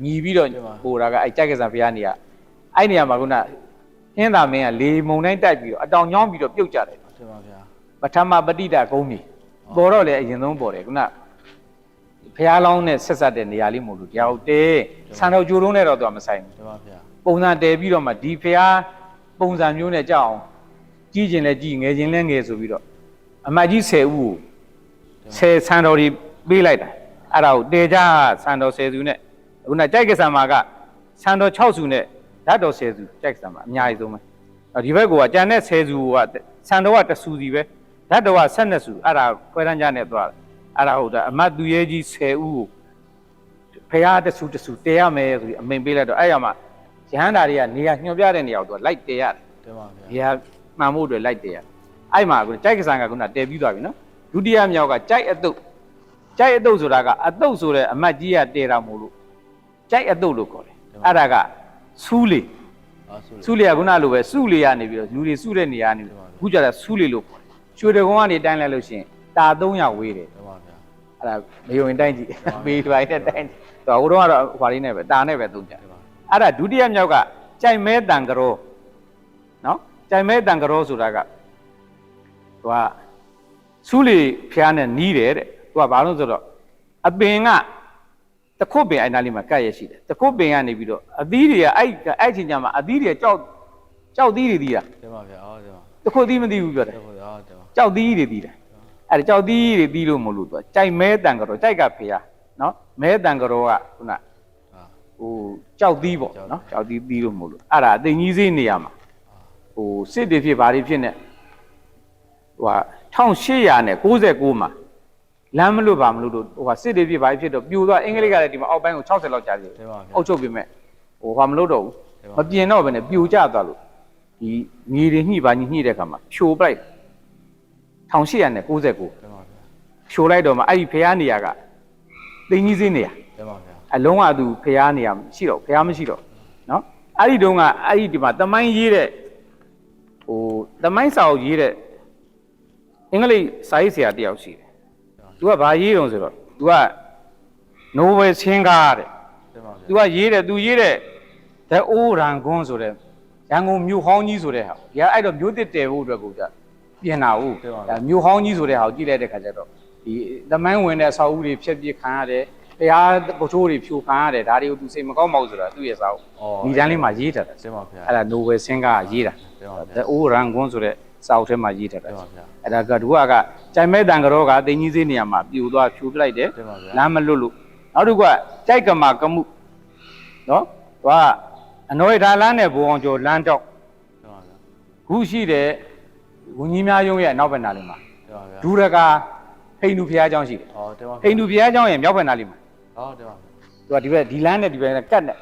ညီပြီးတော့ပေါ်တာကအဲ့ကြိုက်ကစားဘုရားနေရာအဲ့နေရာမှာခုနဟင်းသာမင်းကလေမုန်တိုင်းတိုက်ပြီးတော့အတောင်ညောင်းပြီးတော့ပြုတ်ကြတယ်ဟုတ်ပါဗျာပထမပဋိဒါကုန်းကြီးပေါ်တော့လေအရင်ဆုံးပေါ်တယ်ခုနဖះလောင်းနဲ့ဆက်ဆက်တဲ့နေရာလေးမို့လို့တရားဟုတ်တယ်ဆန်တော်ကြိုးလုံးနဲ့တော့သူကမဆိုင်ဘူးဟုတ်ပါဗျာပုံစံတည်ပြီးတော့မှဒီဖះပုံစံမျိုးနဲ့ကြောက်အောင်ကြီးကျင်လဲကြီးငယ်ချင်းလဲငယ်ဆိုပြီးတော့အမတ်ကြီး10ဦးကို10ဆန်တော်တွေပေးလိုက်တာအဲ့ဒါကိုတေကြဆန်တော်10စုနဲ့ခုနကြိုက်ကစားမှာကဆန်တော်6စုနဲ့ဓာတ်တော်10စုကြိုက်ကစားမှာအများကြီးဆုံးပဲဒီဘက်ကကြံတဲ့10စုကဆန်တော်က1စုစီပဲဓာတ်တော်က12စုအဲ့ဒါခွဲတန်းကြနဲ့သွားတယ်အဲ့ဒါဟုတ်တာအမတ်သူရဲကြီး10ဦးကိုဖះတဆူတဲရမယ်ဆိုပြီးအမိန်ပေးလိုက်တော့အဲ့ရမှာရဟန္တာတွေကနေရာညွှန်ပြတဲ့နေရာကိုသူကလိုက်တဲရတယ်တင်ပါဗျာဒီဟာမှန်ဖို့အတွက်လိုက်တဲရအဲ့မှာကြိုက်ကစားကခုနတဲပြီးသွားပြီနော်ဒုတိယမြောက်ကကြိုက်အတုတ်ဆိုတာကအတုတ်ဆိုတဲ့အမတ်ကြီးကတဲတာမို့လို့ကြိုက်အတုတ်လို့ခေါ်တယ်အဲ့ဒါကဆူးလေဆူးလေကခုနလိုပဲစုလေကနေပြီးတော့လူတွေစုတဲ့နေရာနေခုကြတာဆူးလေလို့ခေါ်တယ်ရွှေတကုံကနေတိုင်းလိုက်လို့ရှိရင်တာ300ဝေးတယ်ဟုတ်ပါဗျာအဲ့ဒါမယုံရင်တိုင်းကြည့်မေးတိုင်းနဲ့တိုင်းတော့ဟိုတော့ဟွာလေးနဲ့ပဲတာနဲ့ပဲသုံးကြတယ်အဲ့ဒါဒုတိယမြောက်ကကြိုက်မဲတန်ကရောနော်ကြိုက်မဲတန်ကရောဆိုတာကသူကဆူးလေဖျားနဲ့နီးတယ်တဲ့သူကဘာလို့ဆိုတော့အပင်ကတခုတ်ပင်အဲ့နားလေးမှာကတ်ရရှိတယ်တခုတ်ပင်ကနေပြီးတော့အသီးတွေကအဲ့ချိန်ကျမှအသီးတွေကြောက်သီးတွေသီးတာတင်ပါဗျာဟုတ်တယ်တခုတ်သီးမသီးဘူးပြောတယ်ဟုတ်တယ်ကြောက်သီးတွေသီးတယ်အဲ့ဒါကြောက်သီးတွေသီးလို့မလို့သူကကြိုက်မဲတန်ကရောကြိုက်ကဖျားနော်မဲတန်ကရောကခုနဟိုကြောက်သီးပေါ့နော်ကြောက်သီးသီးလို့မလို့အဲ့ဒါအသိကြီးစေးနေရမှာဟိုစစ်တွေဖြစ်ဘာတွေဖြစ်နေဟို1899မှာလမ်းမလို့ပါမလို့တို့ဟိုစစ်တွေဖြစ်ဘာဖြစ်တော့ပြိုသွားအင်္ဂလိပ်ကလည်းဒီမှာအောက်ပိုင်းကို60လောက်ကြာသေးတယ်အုပ်ချုပ်ပြင်မဲ့ဟိုဘာမလို့တော့ဘူးမပြင်တော့ဘဲနဲ့ပြိုကျသွားလို့ဒီမြေတွေညှိပါညှိတဲ့ခါမှာဖြိုပလိုက်1899ဖြိုလိုက်တော့မှအဲ့ဒီဖျားနေရကသိကြီးစေးနေရအလုံးဝသူဖျားနေရမရှိတော့ဖျားမရှိတော့နော်အဲ့ဒီတုန်းကအဲ့ဒီဒီမှာတမိုင်းရေးတဲ့ဟိုတမိုင်းစာအုပ်ရေးတဲ့အင်္ဂလိပ်စာရေးဆရာတယောက်ရှိတယ်သူကဘာရေးတုံးဆိုတော့သူကနိုဘယ်ဆင်းကားတဲ့သူကရေးတဲ့သူရေးတဲ့ဒအိုးရန်ကွန်းဆိုတဲ့ရန်ကုန်မြို့ဟောင်းကြီးဆိုတဲ့ဟာဒီအဲ့တော့မြို့တစ်တဲဖို့အတွက်ကိုကြပြင်တာဟုတ်ဒါမြို့ဟောင်းကြီးဆိုတဲ့ဟာကိုကြည့်လိုက်တဲ့ခါကျတော့ဒီတမိုင်းဝင်တဲ့စာအုပ်တွေဖြည့်ပြခံရတယ်တရားပုချိုးတွေဖြိုခံရတယ်ဒါတွေကိုသူစိတ်မကောင်းပါဘူးဆိုတာသူ့ရဲ့စာအုပ်ဒီတန်းလေးမှာရေးထားတာတင်ပါဗျာအဲ့ဒါနိုဘယ်ဆင်းကားရေးတာဒအိုးရန်ကွန်းဆိုတဲ့စာအုပ်ထဲမှာရေးထားတာအဲ့ဒါကဒုကကြိုင်မဲတန်ကရောကတင်ကြီးစေးနေရာမှာပြိုသွားဖြိုပလိုက်တယ်လမ်းမလွတ်လို့နောက်တစ်ခုကကြိုက်ကမာကမှုနော်သူကအနော်ရထားလမ်းနဲ့ဘုံအောင်ကျော်လမ်းတောက်ခုရှိတဲ့ဝန်ကြီးများရုံးရဲ့နောက်ဘက်နားလေးမှာဒူရကာဟိန္ဒူဘုရားကျောင်းရှိတယ်ဟိန္ဒူဘုရားကျောင်းရဲ့မြောက်ဘက်နားလေးမှာဟုတ်တယ်ပါသူကဒီဘက်ဒီလမ်းနဲ့ဒီဘက်ကတ်နဲ့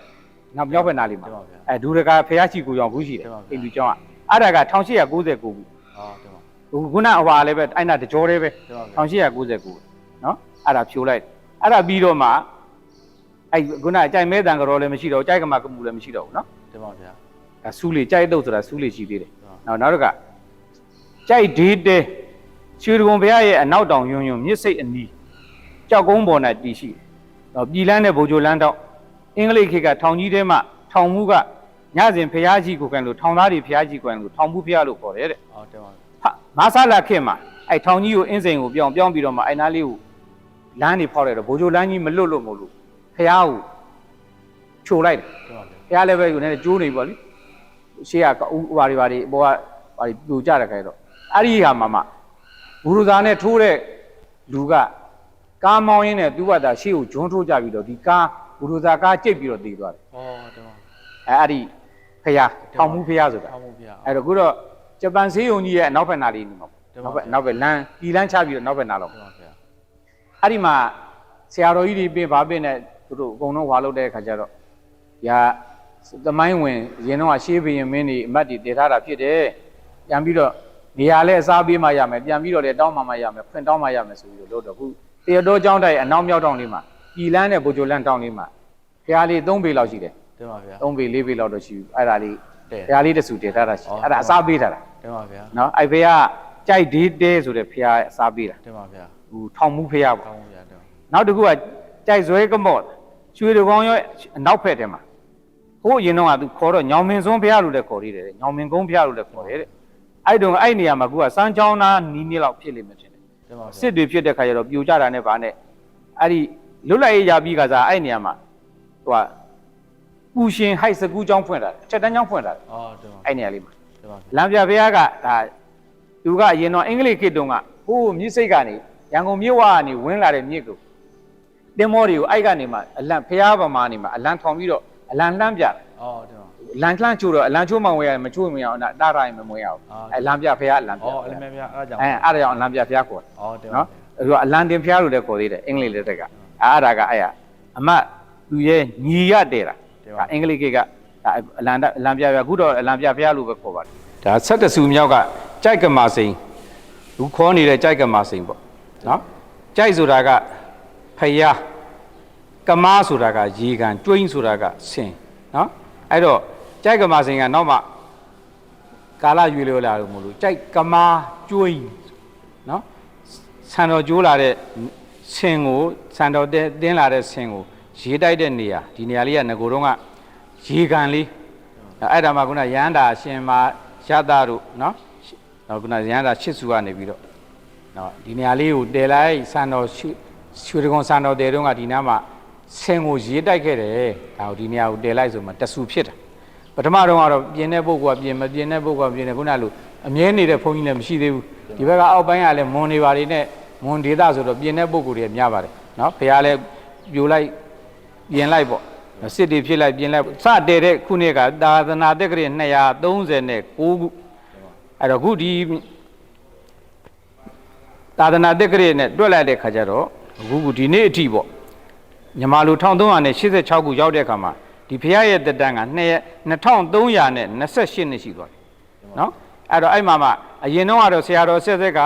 နောက်မြောက်ဘက်နားလေးမှာအဲဒူရကာဘုရားရှိကိုကျောင်းဘူးရှိတယ်ဟိန္ဒူကျောင်းကအဲ့ဒါက1899ခုဟုတ်တယ်ပါခုနဟွာလည်းပဲအဲ့နာတကြောတည်းပဲ1899နော်အဲ့ဒါဖြိုလိုက်အဲ့ဒါပြီးတော့မှအဲ့ခုနကြိုက်မဲတန်ကရောလည်းမရှိတော့ကြိုက်ကမာကမှုလည်းမရှိတော့ဘူးနော်တင်ပါဗျာအဲဆူးလေကြိုက်တုတ်ဆိုတာဆူးလေရှိသေးတယ်နောက်တစ်ခါကြိုက်ဒေးတဲရွှေတကုံဘုရားရဲ့အနောက်တောင်ယွန်းယွန်းမြစ်စိတ်အနီးကြောက်ကုန်းပေါ်၌တည်ရှိတယ်ပြည်လန်းနဲ့ဗိုလ်ချိုလန်းတောက်အင်္ဂလိပ်ခေတ်ကထောင်ကြီးထဲမှာထောင်မှုကညစဉ်ဘုရားကြီးကိုကန်လို့ထောင်သားတွေဘုရားကြီးကန်လို့ထောင်မှုဘုရားလို့ခေါ်တယ်တဲ့ဟုတ်တယ်ပါမဆလာခေတ်မှာအဲ့ထောင်ကြီးကိုအင်းစိန်ကိုပြောင်းပြီးတော့မှအဲ့နားလေးကိုလမ်းနေဖောက်လိုက်တော့ဗိုလ်ချိုလန်းကြီးမလွတ်လို့မို့လို့ဘုရားကိုချိုလိုက်တယ်ဘုရားလည်းပဲကိုနည်းနည်းကျိုးနေပြီပေါ့လေရှေ့ကဟိုဘာတွေဘောကဘာတွေပြိုကျတဲ့ခိုင်းတော့အဲ့ဒီဟာမှာဘူရူဇာနဲ့ထိုးတဲ့လူကကားမောင်းရင်းနဲ့သူ့ဘာသာရှေ့ကိုဂျွန်းထိုးကြပြီးတော့ဒီကားဘူရူဇာကားကြိတ်ပြီးတော့တည်သွားတယ်ဟောတော် အဲ့ဒီဖျားထောင်မှုဖျားဆိုတာ ထောင်မှုဖျား အဲ့တော့ခုတော့ဂျပန်ဆေးရုံကြီးရဲ့နောက်ဘက်နာလေးနေမှာပေါ့နောက်ဘက်လမ်းဒီလမ်းချပြီးတော့နောက်ဘက်နာလောက်အဲ့ဒီမှာဆရာတော်ကြီးတွေပြင်ဘာပြင်နဲ့သူတို့အကုန်လုံးဝါလုပ်တဲ့အခါကျတော့ညာသမိုင်းဝင်ရင်တော့ရှေးဘရင်မင်းတွေအမတ်တွေတည်ထားတာဖြစ်တယ်ပြန်ပြီးတော့နေရာလဲအစားပေးမှရမယ်ပြန်ပြီးတော့လည်းတောင်းမှရမယ်ဖွင့်တောင်းမှရမယ်ဆိုပြီးတော့လို့တော့ခုတရတော်ကျောင်းတိုက်အနောက်မြောက်တောင်လေးမှာပြည်လန်းနဲ့ဗိုလ်ချုပ်လန်းတောင်လေးမှာဖျားလေး3ပေလောက်ရှိတယ် တင်ပါဗျာ 3ပေ4ပေလောက်တော့ရှိဘူးအဲ့ဒါလေးဖျားလေးတဆူတည်ထားတာရှိအဲ့ဒါအစားပေးထားတာ တင်ပါဗျာ နော်အဲ့ဖျားကြိုက်ဒီတဲဆိုတဲ့ဖျားအစားပေးတာ တင်ပါဗျာ ဟိုထောင်မှုဖျားပေါ့ ထောင်မှုဗျာတင်ပါ နောက်တစ်ခုကကြိုက်ဇွဲကမော့ရွှေတကောင်ရောအနောက်ဖက်ထဲမှာဟိုအရင်တော့ကသူခေါ်တော့ညောင်မင်းစွန်းဖျားလို့လည်းခေါ်သေးတယ်ညောင်မင်းကုန်းဖျားလို့လည်းခေါ်တယ်တဲ့အဲ့တုန်းအဲ့နေရာမှာကူကစမ်းချောင်းသားနီးနီးလောက်ဖြစ်လိမ့်မယ်ထင်တယ် တင်ပါဗျာ စစ်တွေဖြစ်တဲ့ခါကျတော့ပြိုကျတာနဲ့ဗာနဲ့အဲ့ဒီလွတ်လပ်ရေးရပြီးကစားအဲ့နေရာမှာသူကပူရှင်ဟိုက်စကူးကျောင်းဖွင့်တာချက်တန်းကျောင်းဖွင့်တာ အော်တင်ပါ အဲ့နေရာလေးမှာ တင်ပါ လမ်းပြဖျားကဒါသူကအရင်တော့အင်္ဂလိပ်ခေတ်တုန်းကဟိုမြစ်စိတ်ကနေရန်ကုန်မြို့ဝကနေဝင်လာတဲ့မြစ်ကိုတင်မောတွေကိုအဲ့ကနေမှအလံဖျားပမာနေမှာအလံထောင်ပြီးတော့အလံလှမ်းပြတယ် အော်တင်ပါ လန်လှမ်းချိုးတော့အလံချိုးမှဝင်ရတယ်မချိုးမရအောင်တားတိုင်းမဝင်ရအောင်အဲလမ်းပြဖျားအလံပြ အော်အလမဗျာအဲ့ဒါကြောင့် အဲ့ဒါကြောင့်အလံပြဖျားခေါ်တယ် အော်တင်ပါ နော်အဲ့တော့အလံတင်ဖျားလို့လည်းခေါ်သေးတယ်အင်္ဂလိပ်လက်ထက်ကအဲ့ဒါကအဲ့အမတ်သူရဲ့ညီရတဲ့တာဒါအင်္ဂလိပ်ကဒါအလံပြဖျားခုတော့အလံပြဖျားလို့ပဲခေါ်ပါတယ်ဒါ17စုမြောက်ကကြိုက်ကမာစိန်လူခေါ်နေတဲ့ကြိုက်ကမာစိန်ပေါ့နော်ကြိုက်ဆိုတာကဖျားကမားဆိုတာကရေကန်ကျွိန်းဆိုတာကဆင်နော်အဲ့တော့ကြိုက်ကမာစိန်ကနောက်မှကာလရွေလို့လာလို့မလို့ကြိုက်ကမာကျွိန်းနော်ဆန်တော်ကျိုးလာတဲ့ဆင်ကိုဆန်တော်တင်းလာတဲ့ဆင်ကိုရေတိုက်တဲ့နေရာဒီနေရာလေးကငကိုတော့ကရေကန်လေးအဲ့ဒါမှခုနရဟန္တာရှင်မာရတတို့နော်ခုနရဟန္တာရှစ်စုကနေပြီးတော့နော်ဒီနေရာလေးကိုတည်လိုက်ဆန်တော်ရွှေတကုံဆန်တော်တည်တော့ကဒီနားမှာဆင်ကိုရေတိုက်ခဲ့တယ်ဒါကိုဒီနေရာကိုတည်လိုက်ဆိုမှတဆူဖြစ်တာပထမတော့ကတော့ပြင်တဲ့ပုဂ္ဂိုလ်ကပြင်မပြင်တဲ့ပုဂ္ဂိုလ်ကပြင်တယ်ခုနလိုအမြဲနေတဲ့ဘုန်းကြီးလည်းမရှိသေးဘူးဒီဘက်ကအောက်ပိုင်းကလည်းမွန်နေပါလေနဲ့မွန်ဒေသဆိုတော့ပြင်တဲ့ပုဂ္ဂိုလ်တွေများပါတယ်နော်ဘုရားလည်းပြိုလိုက်ပြင်လိုက်ပေါ့စစ်တွေဖြစ်လိုက်ပြင်လိုက်စတည်တဲ့ခုနှစ်ကသာသနာတက္ကရာ239ခုအဲ့တော့ခုဒီသာသနာတက္ကရာနဲ့တွက်လိုက်တဲ့ခါကျတော့အခုဒီနေ့အထိပေါ့မြန်မာလူ1386ခုရောက်တဲ့အခါမှာဒီဖရားရဲ့တက်တန်းက2328နှစ်ရှိသွားတယ်နော်အဲ့တော့အဲ့မှာမှအရင်တော့ကတော့ဆရာတော်ဆက်ဆက်က